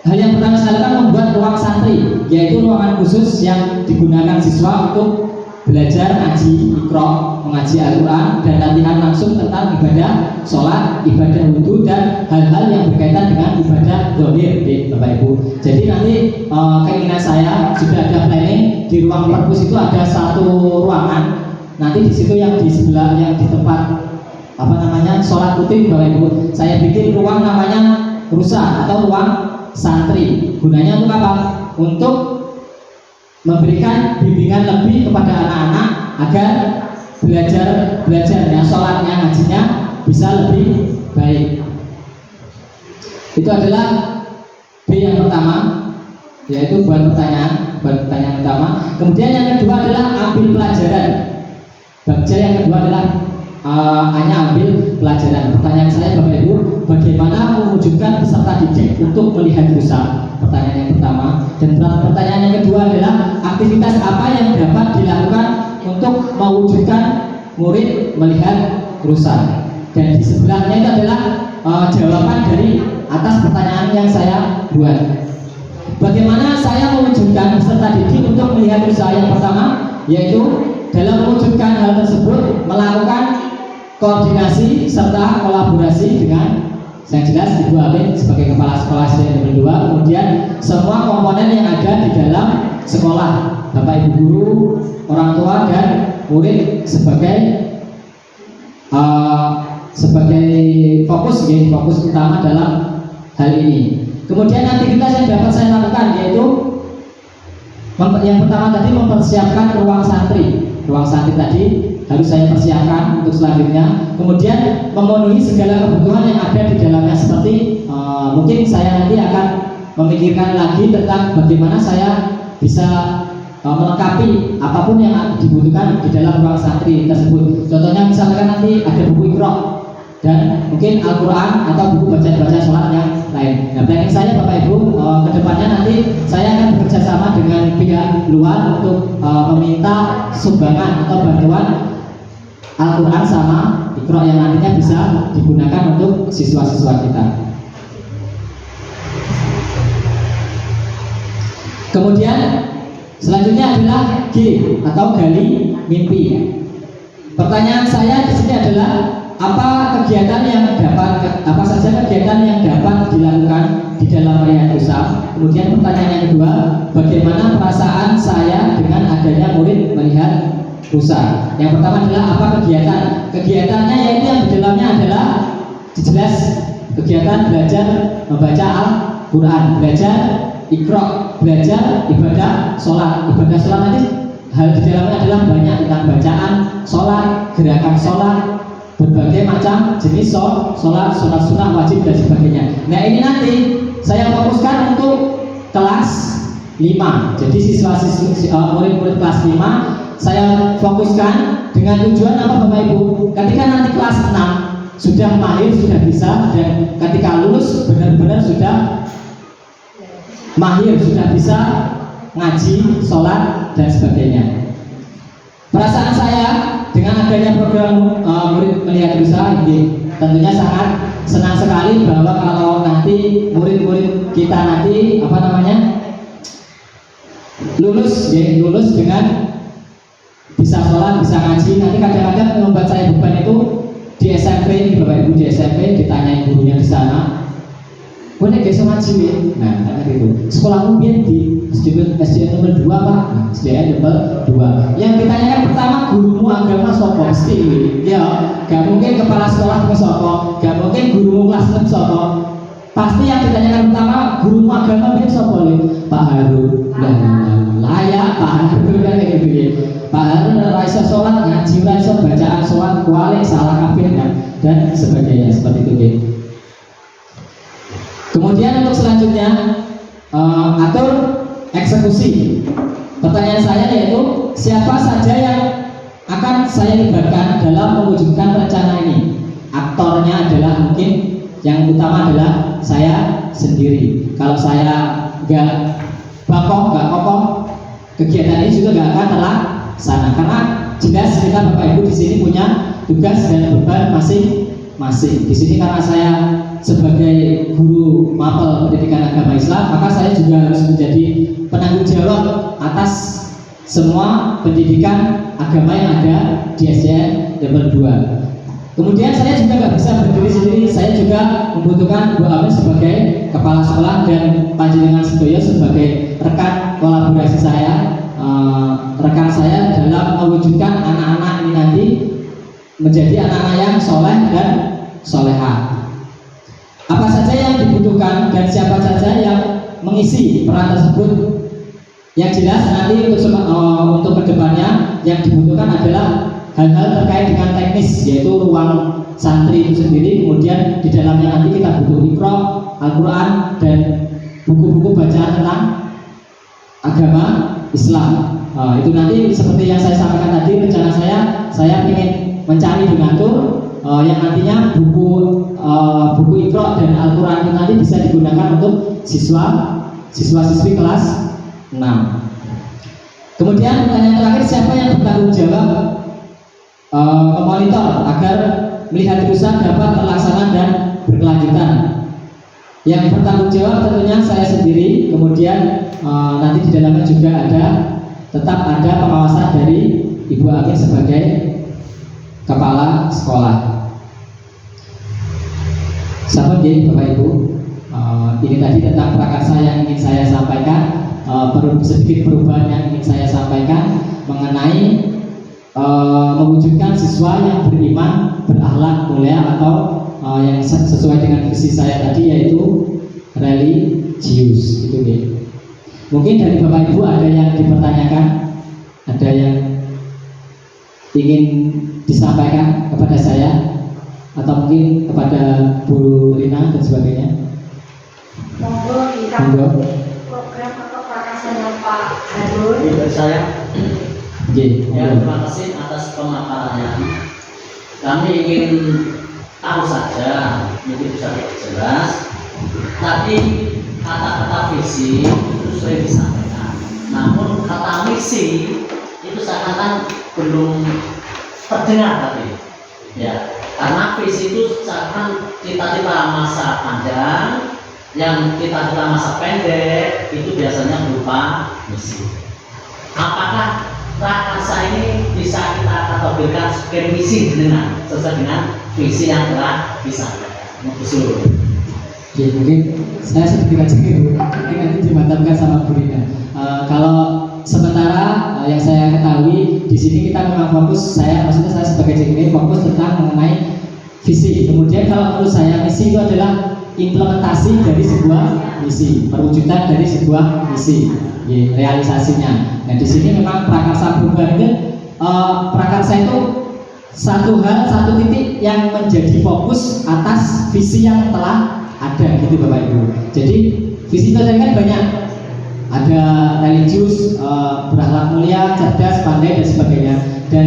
hal yang pertama saya lakukan membuat ruang santri, yaitu ruangan khusus yang digunakan siswa untuk belajar ngaji Iqra, mengaji Al-Quran dan latihan langsung tentang ibadah sholat, ibadah wudhu dan hal-hal yang berkaitan dengan ibadah zahir Bapak Ibu. Jadi nanti keinginan saya sudah ada planning di ruang perpus itu ada satu ruangan. Nanti di situ yang di sebelah yang di tempat apa namanya sholat rutin Bapak Ibu, saya bikin ruang namanya rusa atau ruang santri. Gunanya untuk apa? Untuk memberikan bimbingan lebih kepada anak-anak agar belajarnya, sholatnya, ngajinya bisa lebih baik. Itu adalah B yang pertama, yaitu buat pertanyaan utama. Kemudian yang kedua adalah ambil pelajaran. Baca yang kedua adalah hanya ambil pelajaran. Pertanyaan saya Bapak Ibu, bagaimana mewujudkan peserta didik untuk melihat rusa? Pertanyaan yang pertama. Dan pertanyaan yang kedua adalah aktivitas apa yang dapat dilakukan untuk mewujudkan murid melihat rusa? Dan di sebelahnya itu adalah jawaban dari atas pertanyaan yang saya buat. Bagaimana saya mewujudkan peserta didik untuk melihat rusa? Yang pertama yaitu dalam mewujudkan hal tersebut melakukan koordinasi serta kolaborasi dengan yang jelas Ibu Amin sebagai kepala sekolah yang kedua, kemudian semua komponen yang ada di dalam sekolah, Bapak Ibu guru, orang tua dan murid sebagai fokus utama dalam hal ini. Kemudian aktivitas yang dapat saya lakukan yaitu yang pertama tadi mempersiapkan ruang santri. Ruang santri tadi harus saya persiapkan untuk selanjutnya. Kemudian memenuhi segala kebutuhan yang ada di dalamnya seperti mungkin saya nanti akan memikirkan lagi tentang bagaimana saya bisa melengkapi apapun yang dibutuhkan di dalam ruang santri tersebut. Contohnya misalkan nanti ada buku Iqra dan mungkin Al-Quran atau buku baca sholat yang lain. Nah, planning saya Bapak Ibu kedepannya nanti saya akan bekerja sama dengan pihak luar untuk meminta sumbangan atau bantuan Al-Quran sama Iqra yang nantinya bisa digunakan untuk siswa-siswa kita. Kemudian selanjutnya adalah G atau gali mimpi. Pertanyaan saya di sini adalah apa saja kegiatan yang dapat dilakukan di dalam melihat rusa. Kemudian pertanyaan yang kedua, bagaimana perasaan saya dengan adanya murid melihat rusa? Yang pertama adalah apa kegiatan? Kegiatannya yaitu yang di dalamnya adalah jelas kegiatan belajar membaca Al-Quran, belajar Iqra, belajar ibadah sholat. Ibadah sholat nanti hal di dalamnya adalah banyak tentang bacaan sholat, gerakan sholat, berbagai macam jenis sholat sunnah wajib dan sebagainya. Nah ini nanti saya fokuskan untuk kelas 5. Jadi murid-murid kelas 5 saya fokuskan dengan tujuan apa Bapak Ibu? Ketika nanti kelas 6 sudah mahir, sudah bisa, dan ketika lulus benar-benar sudah mahir, sudah bisa ngaji, sholat dan sebagainya. Perasaan saya dengan adanya program murid melihat usaha ini tentunya sangat senang sekali bahwa kalau nanti murid-murid kita nanti lulus dengan bisa sholat, bisa ngaji. Nanti kadang-kadang membuat saya beban itu di SMP, ini Bapak Ibu di SMP ditanyai gurunya di sana, boleh gak ngaji ya? Nah, karena gitu. Sekolahmu biar di SDN nomor 2 Pak. Nah, SDN nomor 2. Yang ditanyakan pertama, gurumu agama sopo mesti. Ya, gak mungkin kepala sekolah sopo, gak mungkin gurumu kelas 6 sopo. Pasti yang ditanyakan pertama, gurumu agama biar sopo le? Pak Harun. Layak Pak Harun kan kayak gitu ya. Pak Harun raisa sholat, ngaji raisa bacaan sholat, kualik, salah kafir dan sebagainya seperti itu ya. Kemudian untuk selanjutnya atur eksekusi. Pertanyaan saya yaitu siapa saja yang akan saya libatkan dalam mewujudkan rencana ini? Aktornya adalah mungkin yang utama adalah saya sendiri. Kalau saya nggak kokoh, kegiatan ini juga nggak akan terlaksana. Karena jelas kita Bapak Ibu di sini punya tugas dan beban masing-masing. Di sini karena saya sebagai guru mapel pendidikan agama Islam, maka saya juga harus menjadi penanggung jawab atas semua pendidikan agama yang ada di SDN level 2. Kemudian saya juga nggak bisa berdiri sendiri, saya juga membutuhkan Bu Amin sebagai kepala sekolah dan Panjenengan Sedoyo sebagai rekan kolaborasi saya, rekan saya dalam mewujudkan anak-anak ini nanti menjadi anak-anak yang soleh dan soleha. Apa saja yang dibutuhkan dan siapa saja yang mengisi peran tersebut? Yang jelas nanti untuk kedepannya yang dibutuhkan adalah hal-hal terkait dengan teknis, yaitu ruang santri itu sendiri. Kemudian di dalamnya nanti kita butuh Iqra, Al-Quran dan buku-buku bacaan tentang agama Islam. Itu nanti seperti yang saya sampaikan tadi, rencana saya ingin mencari donatur yang nantinya buku Iqra dan Al-Quran itu nanti bisa digunakan untuk siswa-siswi kelas 6. Kemudian pertanyaan terakhir, siapa yang bertanggung jawab memonitor agar melihat usaha dapat terlaksana dan berkelanjutan? Yang bertanggung jawab tentunya saya sendiri. Kemudian nanti di dalamnya juga tetap ada pengawasan dari Ibu Amin sebagai kepala sekolah. Sahabat Bapak Ibu, ini tadi tentang prakarsa yang ingin saya sampaikan. Sedikit perubahan yang ingin saya sampaikan mengenai mewujudkan siswa yang beriman, berakhlak mulia, atau yang sesuai dengan visi saya tadi yaitu religius. Itu nih. Mungkin dari Bapak Ibu ada yang dipertanyakan, ada yang ingin disampaikan kepada saya, atau mungkin kepada Bu Rina dan sebagainya.
Monggo kita program atau prakarsanya Pak Harun.
Dari saya.
Ya,
terima kasih atas pemaparannya. Kami ingin tahu saja, mungkin bisa jelas. Tapi kata-kata visi itu sering disampaikan. Namun kata misi itu seakan-akan belum terdengar tadi. Ya, karena visi itu seakan cita-cita masa panjang, yang cita-cita masa pendek itu biasanya berupa misi. Apakah prakarsa ini bisa kita kategorikan sebagai misi dengan sesuai dengan visi yang telah disampaikan?
Oke, mungkin saya sedikit aja gitu, mungkin nanti dimantapkan sama Bu Rina. Kalau sementara yang saya ketahui di sini kita memang fokus, maksudnya saya sebagai JKD fokus tentang mengenai visi. Kemudian kalau menurut saya misi itu adalah implementasi dari sebuah misi, perwujudan dari sebuah misi, realisasinya. Nah di sini memang prakarsa perubahan itu, prakarsa itu satu titik yang menjadi fokus atas visi yang telah ada, gitu Bapak Ibu. Jadi visi itu kan banyak, ada religius, berakhlak mulia, cerdas, pandai dan sebagainya. Dan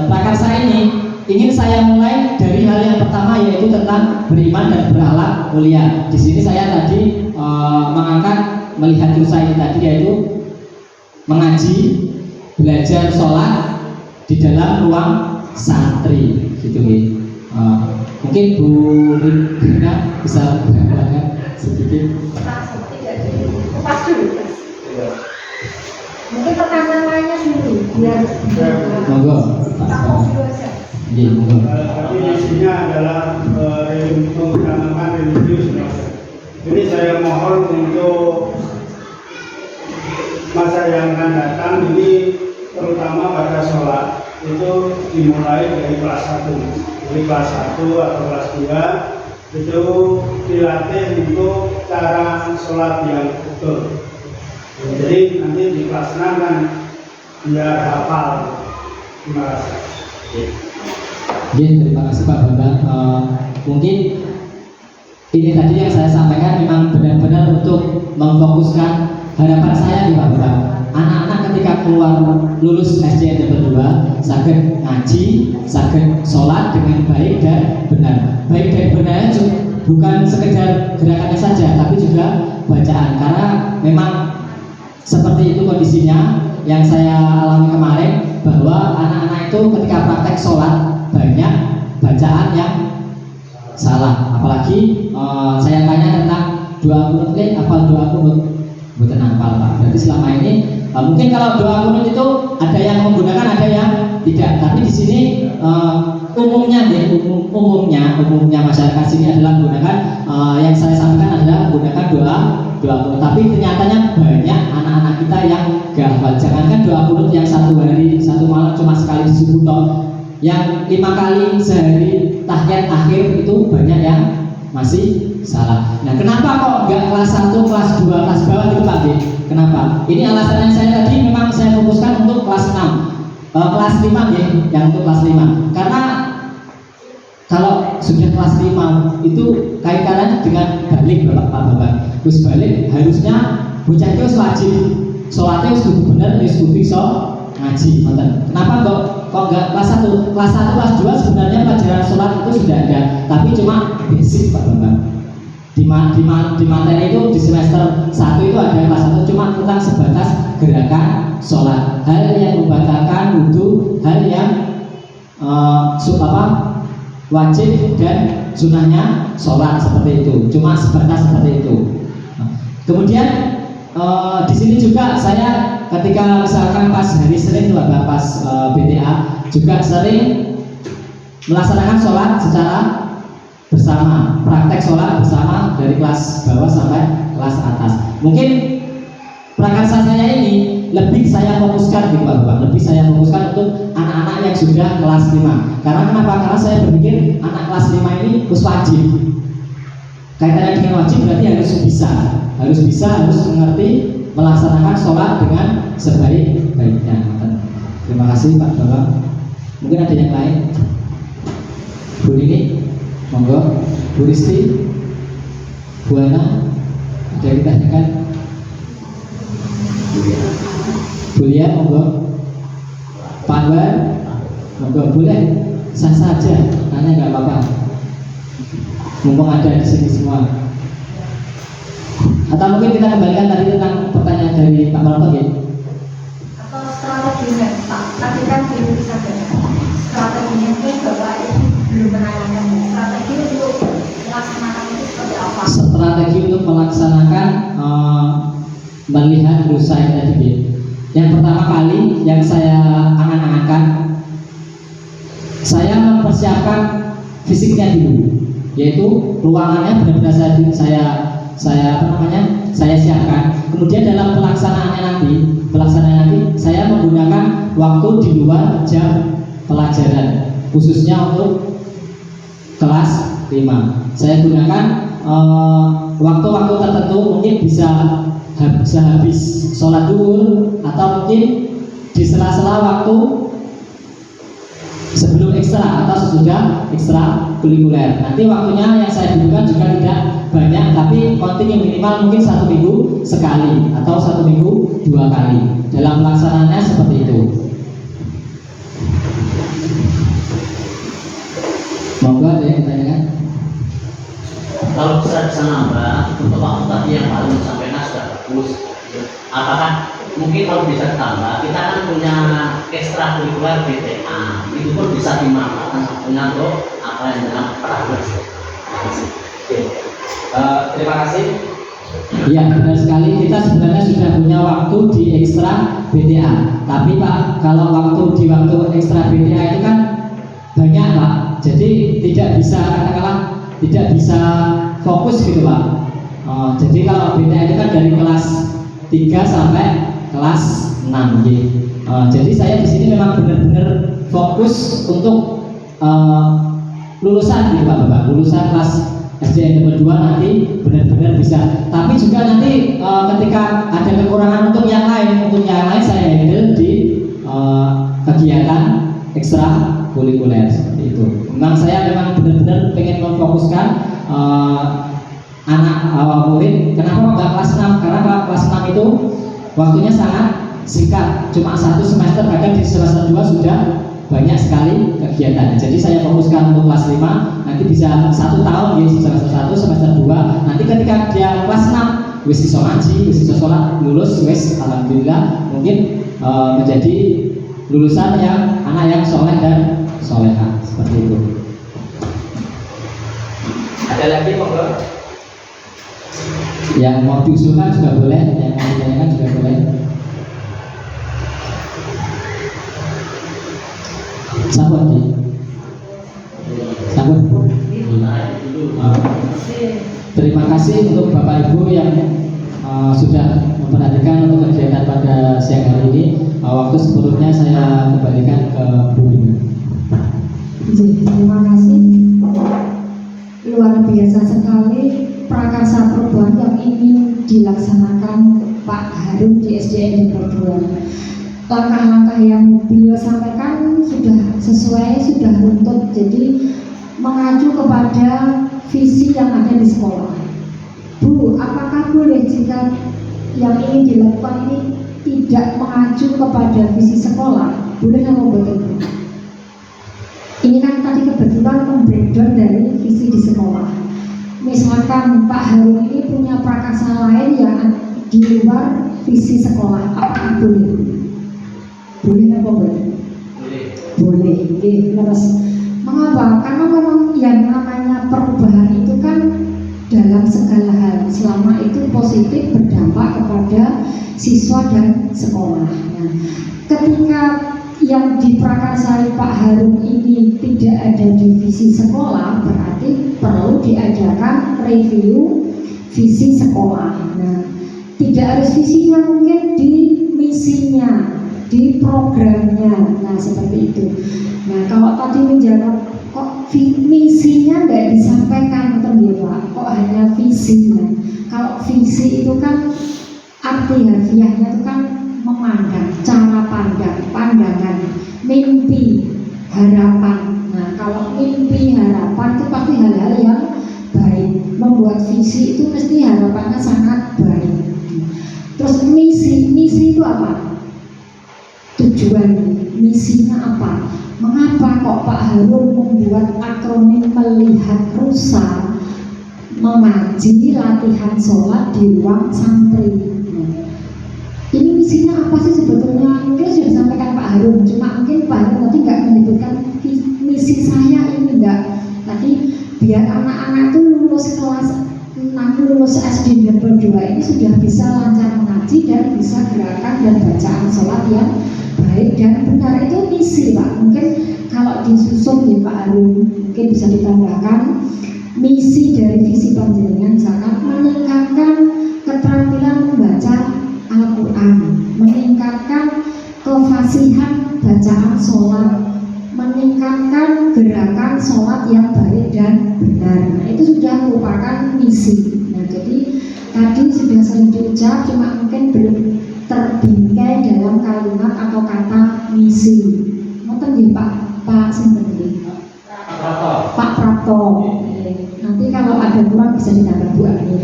prakarsa ini ingin saya mulai dari hal yang pertama, yaitu tentang beriman dan berakhlak mulia. Di sini saya tadi mengangkat melihat usaha ini tadi, yaitu mengaji, belajar sholat, di dalam ruang santri gitu ya. Mungkin Bu Rina bisa menambahkan sedikit.
Langsung tidak dikupas dulu, Mas. Mungkin pertanyaan lainnya dulu, biar
Monggo, Pak.
kita mau dulu aja.
Iya, monggo.
Tapi isinya adalah mengutamakan religius. Ini saya mohon untuk masa yang akan datang ini, terutama pada sholat itu dimulai dari kelas 1. Jadi kelas 1 atau kelas 2 itu dilatih untuk cara sholat yang betul. Jadi nanti di kelas 6 kan biar hafal. Terima kasih.
Iya, terima kasih Pak Bambang. Mungkin ini tadi yang saya sampaikan memang benar-benar untuk memfokuskan harapan saya di Pak Bambang. Anak-anak ketika keluar lulus SD yang kedua, saged ngaji, saged sholat dengan baik dan benar. Baik dan benar bukan sekedar gerakannya saja, tapi juga bacaan. Karena memang seperti itu kondisinya yang saya alami kemarin, bahwa anak-anak itu ketika praktek sholat banyak bacaan yang salah. Apalagi saya tanya tentang doa kunut, apa doa kunut? Bukan hafal Pak. Berarti selama ini mungkin kalau doa kunut itu ada yang menggunakan, ada yang tidak. Tapi di sini umumnya umumnya masyarakat sini adalah menggunakan yang saya sampaikan adalah menggunakan doa kunut. Tapi ternyatanya banyak anak-anak kita yang gak hafal. Jangankan doa kunut yang satu hari satu malam cuma sekali di subuh toh, yang 5 kali sehari tahiyat akhir itu banyak yang masih salah. Nah, kenapa kok nggak kelas 1, kelas 2, kelas bawah gitu Pak B? Kenapa? Ini alasannya saya tadi memang saya fokuskan untuk kelas 6, kelas 5 ya, yang untuk kelas 5. Karena kalau sudah kelas 5 itu kaitannya dengan balik Pak Bapak. Terus balik harusnya bocah itu wajib sholatnya harus benar, harus bisa ngaji. Kenapa kok nggak kelas 1? Kelas 1, kelas 2 sebenarnya pelajaran sholat itu sudah ada, tapi cuma basic Pak Bambang. Di materi itu di semester 1 itu ada kelas 1 cuma tentang sebatas gerakan sholat, hal yang membatalkan wudhu, hal yang wajib dan sunahnya sholat seperti itu, cuma sebatas seperti itu. Kemudian di sini juga saya ketika misalkan pas hari Senin itu pas BTA juga sering melaksanakan sholat secara bersama, praktek sholat bersama dari kelas bawah sampai kelas atas. Mungkin prakarsa saya ini lebih saya fokuskan gitu Pak Bapak, lebih saya fokuskan untuk anak-anak yang sudah kelas 5. Karena kenapa? Karena saya berpikir anak kelas 5 ini harus wajib. Kaitannya dengan wajib berarti harus bisa mengerti melaksanakan sholat dengan sebaik-baiknya. Terima kasih Pak Bapak. Mungkin ada yang lain. Bu Nini, monggo. Bu Risti, Bu Ana, ada yang ditanyakan? Bu Lia, monggo. Pak Anwar, monggo. Boleh, sah saja, tanya nggak apa-apa. Mumpung ada di sini semua. Atau mungkin kita kembalikan tadi tentang pertanyaan dari Pak Maroto ya?
Atau strateginya Pak, tadi kan belum disampaikan. Strateginya itu Bapak itu belum menanyakan. Strategi untuk melaksanakan itu seperti apa?
Strategi untuk melaksanakan melihat dosa yang tadi ya. Yang pertama kali yang saya angan-angankan, saya mempersiapkan fisiknya dulu, yaitu ruangannya benar-benar saya siapkan. Kemudian dalam pelaksanaannya nanti saya menggunakan waktu di luar jam pelajaran, khususnya untuk kelas 5. Saya gunakan waktu-waktu tertentu, mungkin bisa habis sholat duhur atau mungkin di sela-sela waktu sebelum ekstra atau sesudah ekstra kulikuler. Nanti waktunya yang saya butuhkan juga tidak banyak, tapi kontinu minimal mungkin 1 minggu sekali atau 1 minggu 2 kali. Dalam pelaksanaannya seperti itu. Monggo ada yang ditanyakan?
Kalau bisa nambah untuk waktu tadi yang paling sampaikan sudah bagus. Apakah mungkin kalau bisa ditambah, kita kan punya ekstrakurikuler BTA, itu pun bisa dimanfaatkan satunya untuk apa yang dalam peraturan.
Terima kasih. Iya, benar sekali. Kita sebenarnya sudah punya waktu di ekstra BTA. Tapi Pak, kalau waktu ekstra BTA itu kan banyak Pak. Jadi tidak bisa katakanlah tidak bisa fokus gitu Pak. Jadi kalau BTA itu kan dari kelas 3 sampai kelas 6 gitu. Jadi saya di sini memang benar-benar fokus untuk lulusan gitu Pak Bapak, lulusan kelas SDN level 2 nanti benar-benar bisa. Tapi juga nanti ketika ada kekurangan untuk yang lain saya handle di kegiatan ekstra kurikuler seperti itu. Memang saya memang benar-benar pengen memfokuskan anak murid. Kenapa nggak kelas 6? Karena kalau kelas 6 itu waktunya sangat singkat, cuma 1 semester, kadang di semester 2 sudah banyak sekali kegiatan. Jadi saya fokuskan untuk kelas 5, nanti bisa 1 tahun ya, semester 1, semester 2. Nanti ketika dia kelas 6 wis iso ngaji, wis iso sholat, lulus wis alhamdulillah mungkin menjadi lulusan yang anak yang soleh dan soleha seperti itu. Ada lagi monggo? Yang mau diusulkan juga boleh, yang mau ditanyakan juga boleh. Sabun di, sabun. Terima kasih untuk Bapak Ibu yang sudah memperhatikan untuk kegiatan pada siang hari ini. Waktu sebelumnya saya kembalikan ke Bu Rina.
Terima kasih. Luar biasa sekali prakarsa perubahan yang ingin dilaksanakan Pak Harun di SDN Level 2. Langkah-langkah yang beliau sampaikan sudah sesuai, sudah runtut, jadi mengacu kepada visi yang ada di sekolah. Bu, apakah boleh jika yang ingin dilakukan ini tidak mengacu kepada visi sekolah? Boleh atau betul? Ini kan tadi kebetulan membreakdown dari visi di sekolah. Misalkan Pak Harun ini punya prakarsa lain yang di luar visi sekolah, apakah boleh? Boleh apa boleh? Boleh. Oke, terus mengapa? Karena memang yang namanya perubahan itu kan dalam segala hal, selama itu positif berdampak kepada siswa dan sekolah. Nah, ketika yang diprakarsai Pak Harun ini tidak ada di visi sekolah, berarti perlu diadakan review visi sekolah. Nah, tidak harus visinya, mungkin di misinya, di programnya, nah seperti itu. Nah, kalau tadi menjawab kok misinya nggak disampaikan terus Pak, kok hanya visinya. Kalau visi itu kan arti harfiahnya itu kan memandang, cara pandang, pandangan, mimpi, harapan. Nah, kalau mimpi, harapan itu pasti hal-hal yang baik. Membuat visi itu mesti harapannya sangat baik. Terus misi itu apa? Tujuan, misinya apa? Mengapa kok Pak Harun membuat akronim melihat rusa mengaji latihan sholat di ruang santri? Ini misinya apa sih sebetulnya? Mungkin sudah disampaikan Pak Harun, cuma mungkin Pak Harun tadi nggak menyebutkan misi saya ini enggak. Tadi biar anak-anak itu lulus kelas 6, lulus SD level 2 ini sudah bisa lancar mengaji dan bisa gerakan dan bacaan sholat yang baik dan benar. Itu misi Pak. Mungkin kalau disusun ya Pak Harun, mungkin bisa ditambahkan misi dari visi panjenengan, misalkan meningkatkan keterampilan membaca Al-Quran, meningkatkan kefasihan bacaan sholat, meningkatkan gerakan sholat yang baik dan benar. Nah, itu sudah merupakan misi. Nah, jadi tadi sudah sering diucap, cuma mungkin belum terbingkai dalam kalimat atau kata misi. Ngoten nggih Pak sinten nggih? Pak Prapto. Nanti kalau ada kurang bisa ditambah Bu Amir.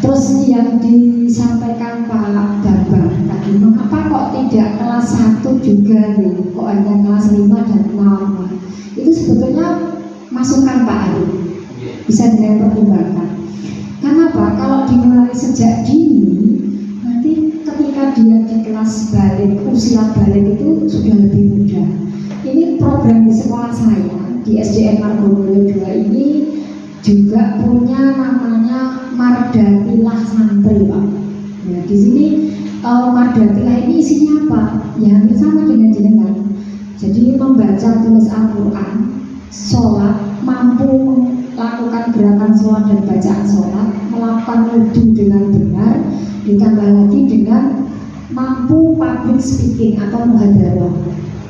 Terus yang disampaikan Pak Bambang tadi, mengapa kok tidak kelas 1 juga nih, kok hanya kelas 5 dan 6? Itu sebetulnya masukan Pak Harun, bisa dipertimbangkan. Kenapa? Kalau dimulai sejak dini, nanti ketika ketika dia di kelas balik, usia balik itu sudah lebih muda. Ini program di sekolah saya di SDN Margomulyo 2 ini juga punya namanya Mardatilah Santri, Pak. Ya, di sini Mardatilah ini isinya apa? Ya hampir sama dengan jenengan. Jadi membaca tulis Al-Quran, sholat, mampu melakukan gerakan sholat dan bacaan sholat, melakukan wudhu dengan benar, ditambah lagi dengan mampu public speaking atau muhadarah.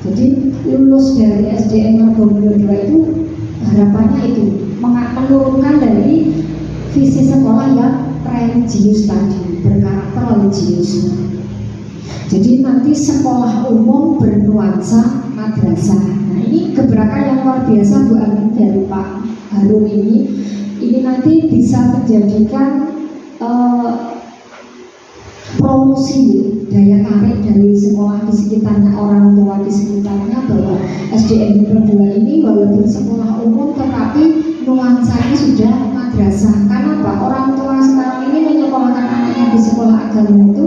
Jadi lulus dari SDN Margomulyo 2 itu harapannya itu menurunkan dari visi sekolah yang religius tadi, berkarakter religius. Jadi nanti sekolah umum bernuansa madrasah. Nah ini gebrakan yang luar biasa Bu Amin dari Pak Harun ini nanti bisa menjadikan promosi daya tarik dari sekolah di sekitarnya, orang tua di sekitarnya, bahwa SDN Negeri 2 ini walaupun sekolah umum tetapi nuansanya sudah madrasah. Karena apa? Orang tua sekarang ini menyekolahkan anaknya di sekolah agama itu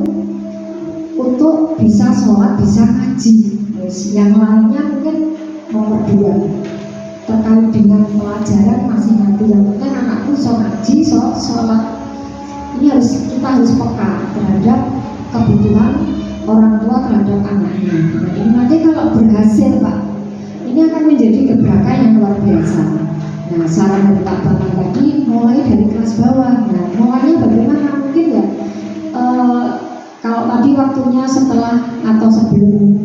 untuk bisa sholat, bisa ngaji. Yang lainnya mungkin nomor 2 terkait dengan pelajaran masih nanti. Yang penting anakku ngaji, sholat. Ini kita harus peka terhadap kebutuhan orang tua terhadap anaknya. Nah, ini nanti kalau berhasil Pak, ini akan menjadi gebrakan yang luar biasa. Nah, saran dari Pak Bambang tadi mulai dari kelas bawah. Nah, mulainya bagaimana? Mungkin ya kalau tadi waktunya setelah atau sebelum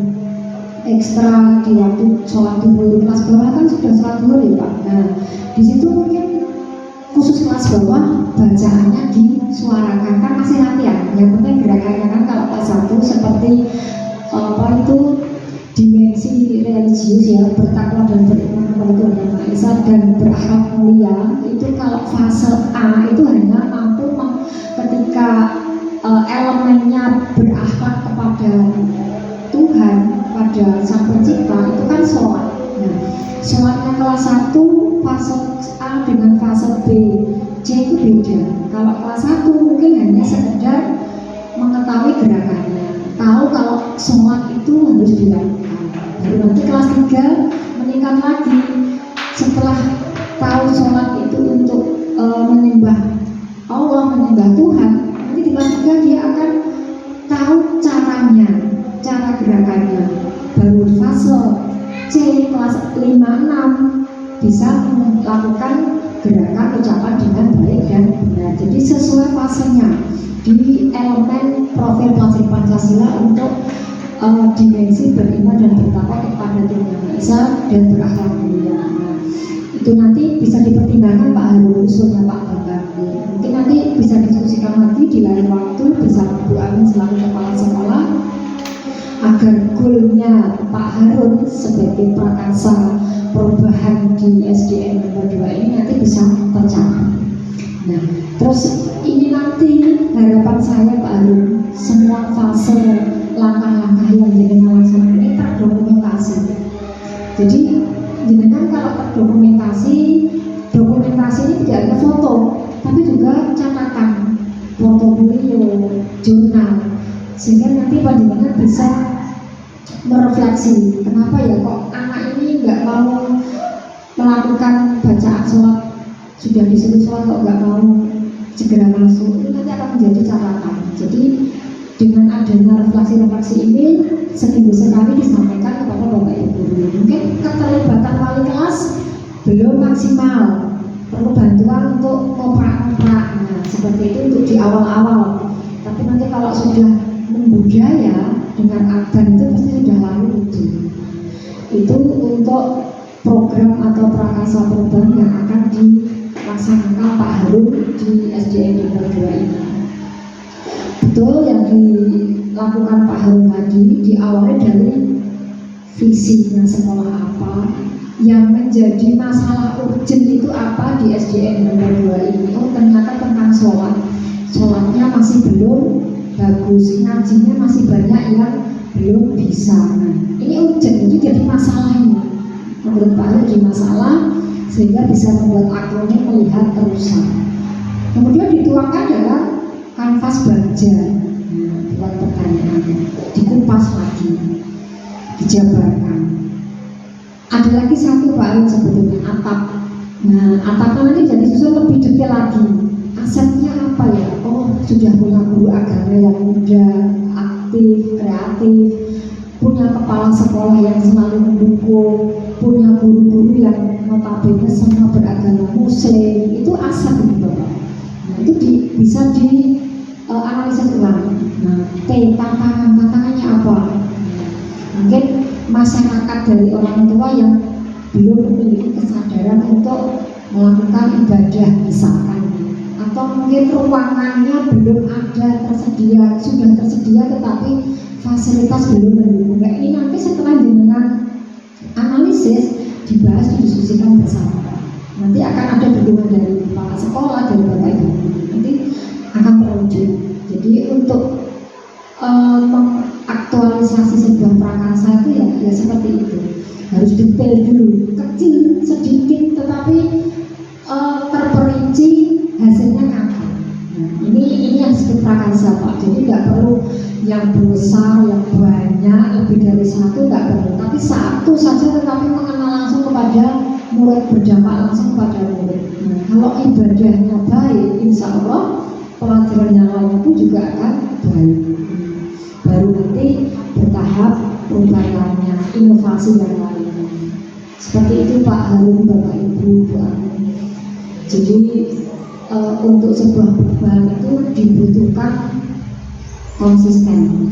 ekstra di waktu sholat duhur kelas bawah kan sudah sholat duhur ya Pak. Nah, di situ mungkin khusus kelas bawah bacaannya disuarakan, kan masih latihan. Yang penting gerakannya kan kalau kelas 1 seperti itu dimensi religius ya, bertakwa dan beriman kepada Tuhan Yang Maha Esa dan berakhlak mulia. Itu kalau fase A itu hanya mampu ketika elemennya berakhlak kepada Tuhan, pada Sang Pencipta, itu kan sholat. Nah, sholatnya kelas 1 fase A dengan fase B, C itu beda. Kalau kelas 1 mungkin hanya sekedar mengetahui gerakannya, tahu kalau sholat itu harus dilakukan. Baru nanti kelas 3 meningkat lagi, setelah tahu sholat itu untuk menyembah Allah, menyembah Tuhan, nanti di kelas 3 dia akan tahu caranya, cara gerakannya. Baru fase C kelas 5-6 bisa melakukan gerakan ucapan dengan baik dan benar. Jadi sesuai fasenya di elemen profil pelajar Pancasila untuk dimensi beriman dan bertakwa kepada Tuhan Yang Maha Esa dan berakhlak mulia. Nah, itu nanti bisa dipertimbangkan Pak Harun, usulnya Pak Bambang. Mungkin nanti bisa diskusikan lagi di lain waktu bersama Bu Amin selaku kepala sekolah, agar goalnya Pak Harun sebagai prakarsa perubahan di SDN nomor 2 ini nanti bisa tercapai. Nah, terus ini nanti harapan saya Pak Harun, semua fase langkah-langkah yang jenengan laksanakan ini terdokumentasi. Jadi jenengan kalau terdokumentasi, dokumentasi ini tidak hanya foto, tapi juga catatan, portofolio, jurnal, sehingga nanti panjenengan bisa merefleksi, kenapa ya kok anak ini nggak mau melakukan bacaan sholat, sudah disuruh sholat kok nggak mau segera masuk. Itu nanti akan menjadi catatan. Jadi dengan adanya refleksi-refleksi ini seminggu sekali disampaikan kepada Bapak Ibu. Mungkin keterlibatan wali kelas belum maksimal, perlu bantuan untuk ngoprak-ngoprak. Nah, seperti itu untuk di awal-awal. Tapi nanti kalau sudah membudaya dengan adhan itu pasti sudah lalu itu untuk program atau prakarsa perubahan yang akan dilaksanakan Pak Harun di SDN nomor 2 ini. Betul yang dilakukan Pak Harun tadi diawali dari visinya sekolah apa, yang menjadi masalah urgent itu apa di SDN nomor 2 ini. Oh ternyata tentang sholatnya masih belum bagus, ngajinya masih banyak yang belum bisa. Nah, ini urgent, itu jadi masalah ini. Menurut Pak Harun jadi masalah, sehingga bisa membuat akronim melihat terusan. Kemudian dituangkan dalam kanvas baja, buat pertanyaan. dikupas lagi, dijabarkan. Ada lagi satu Pak Arun sebetulnya atap. Nah, atapnya nanti jadi susun lebih detail lagi. Asetnya apa ya? Oh, sudah punya guru agama yang muda, aktif, kreatif, punya kepala sekolah yang selalu mendukung, punya guru-guru yang notabene semua beragama Muslim. Itu aset gitu Pak. Nah, itu bisa di analisis ulang. Nah, tantangannya apa? Mungkin masyarakat dari orang tua yang belum memiliki kesadaran untuk melakukan ibadah misalkan, atau mungkin ruangannya belum ada tersedia, sudah tersedia tetapi fasilitas belum mendukung. Nah, ini nanti setelah dengan analisis dibahas, didiskusikan bersama. Nanti akan ada dukungan dari kepala sekolah, dari bapak ibu, nanti akan terwujud. Jadi untuk mengaktualisasi sebuah prakarsa itu ya seperti itu, harus detail dulu, kecil sedikit tetapi terperinci hasilnya kapan. Nah, ini yang disebut prakarsa Pak. Jadi nggak perlu yang besar, yang banyak, lebih dari satu nggak perlu, tapi satu saja tetapi mengenal langsung kepada murid, berdampak langsung kepada murid. Nah, kalau ibadahnya baik, insya Allah pelajaran yang lainnya pun juga akan baik. Baru nanti bertahap perubahannya, inovasi yang lainnya. Seperti itu Pak Harun, Bapak Ibu, Bu Ani. Jadi untuk sebuah perubahan itu dibutuhkan konsisten,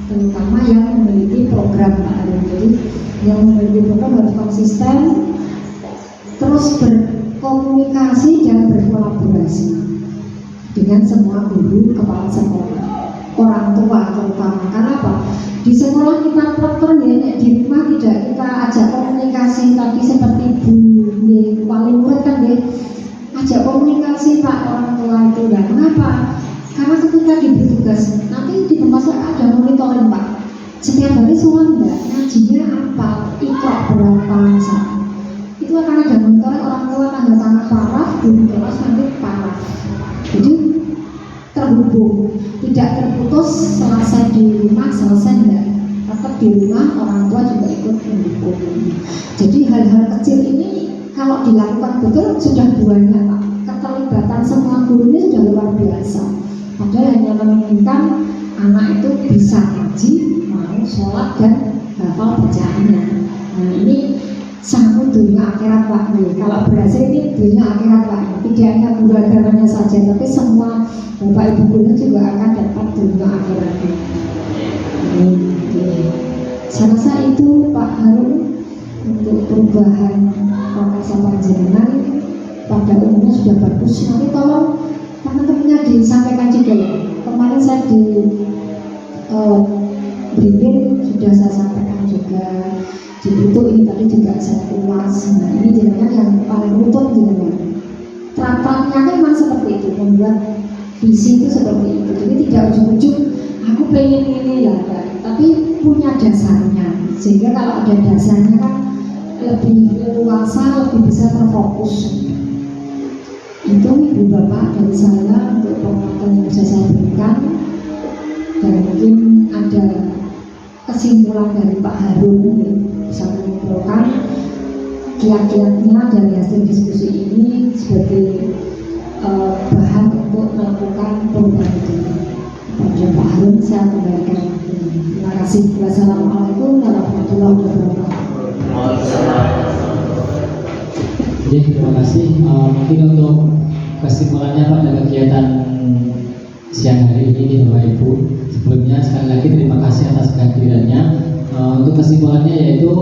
terutama yang memiliki program Pak Harun. Jadi yang memiliki program harus konsisten, terus berkomunikasi dan berkolaborasi dengan semua guru, kepala sekolah, orang tua terutama. Karena apa? Di sekolah kita proper ya, di rumah tidak kita ajak komunikasi, tapi seperti Bu wali murid kan ya, ajak komunikasi Pak orang tua itu. Dan mengapa? Karena ketika diberi tugas, nanti di tempat saya ada monitoring Pak. Setiap hari sholat enggak, ngajinya apa, ikhra berapa misalnya. Itu akan ada monitoring orang tua, tanda tangan paraf, guru kelas nanti paraf. Jadi terhubung, tidak terputus. Selesai di rumah, selesai enggak, tetap di rumah orang tua juga ikut mendukung. Jadi hal-hal kecil ini kalau dilakukan betul sudah banyak Pak. Keterlibatan semua guru ini sudah luar biasa. Padahal hanya menginginkan anak itu bisa ngaji, mau sholat dan hafal bacaannya. Nah, ini sambut dunia akhirat Pak. Kalau berhasil ini dunia akhirat Pak. Tidak hanya guru agamanya saja, tapi semua bapak ibu guru juga akan dapat dunia akhiratnya. Saya rasa itu Pak Harun untuk perubahan prakarsa panjenengan pada umumnya sudah bagus. Nanti tolong teman-temannya disampaikan juga ya. Kemarin saya di briefing sudah saya sampaikan juga. Jadi itu ini tadi juga saya ulas. Nah, ini jenengan yang paling utama jenengan. Tratanya kan memang seperti itu, membuat visi itu seperti itu. Jadi tidak ujung-ujung aku pengen ini ya, tapi punya dasarnya. Sehingga kalau ada dasarnya kan lebih leluasa, lebih bisa terfokus. Itu Ibu Bapak dari saya untuk penguatan yang bisa saya berikan. Dan mungkin ada kesimpulan dari Pak Harun bisa menyimpulkan kiat-kiatnya dari hasil diskusi ini sebagai bahan untuk melakukan perubahan itu. Pada Pak Harun saya kembalikan. Terima kasih. Wassalamualaikum warahmatullahi wabarakatuh.
Jadi terima kasih. Mungkin untuk kesimpulannya pada kegiatan siang hari ini Bapak Ibu, sebelumnya sekali lagi terima kasih atas kehadirannya. Untuk kesimpulannya yaitu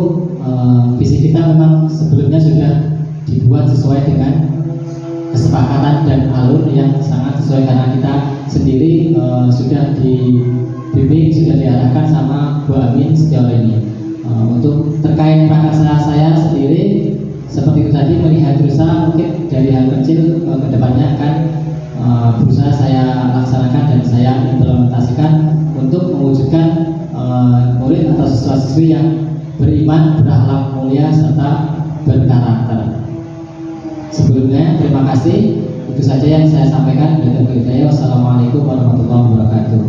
visi kita memang sebelumnya sudah dibuat sesuai dengan kesepakatan dan alur yang sangat sesuai, karena kita sendiri sudah dibimbing, sudah diarahkan sama Bu Amin sejauh ini. Untuk terkait prakarsa saya sendiri seperti itu tadi, melihat berusaha mungkin dari hal kecil ke depannya akan berusaha saya laksanakan dan saya implementasikan untuk mewujudkan murid atau siswa-siswi yang beriman, berakhlak mulia serta berkarakter. Sebelumnya terima kasih. Itu saja yang saya sampaikan. Wassalamualaikum warahmatullahi wabarakatuh.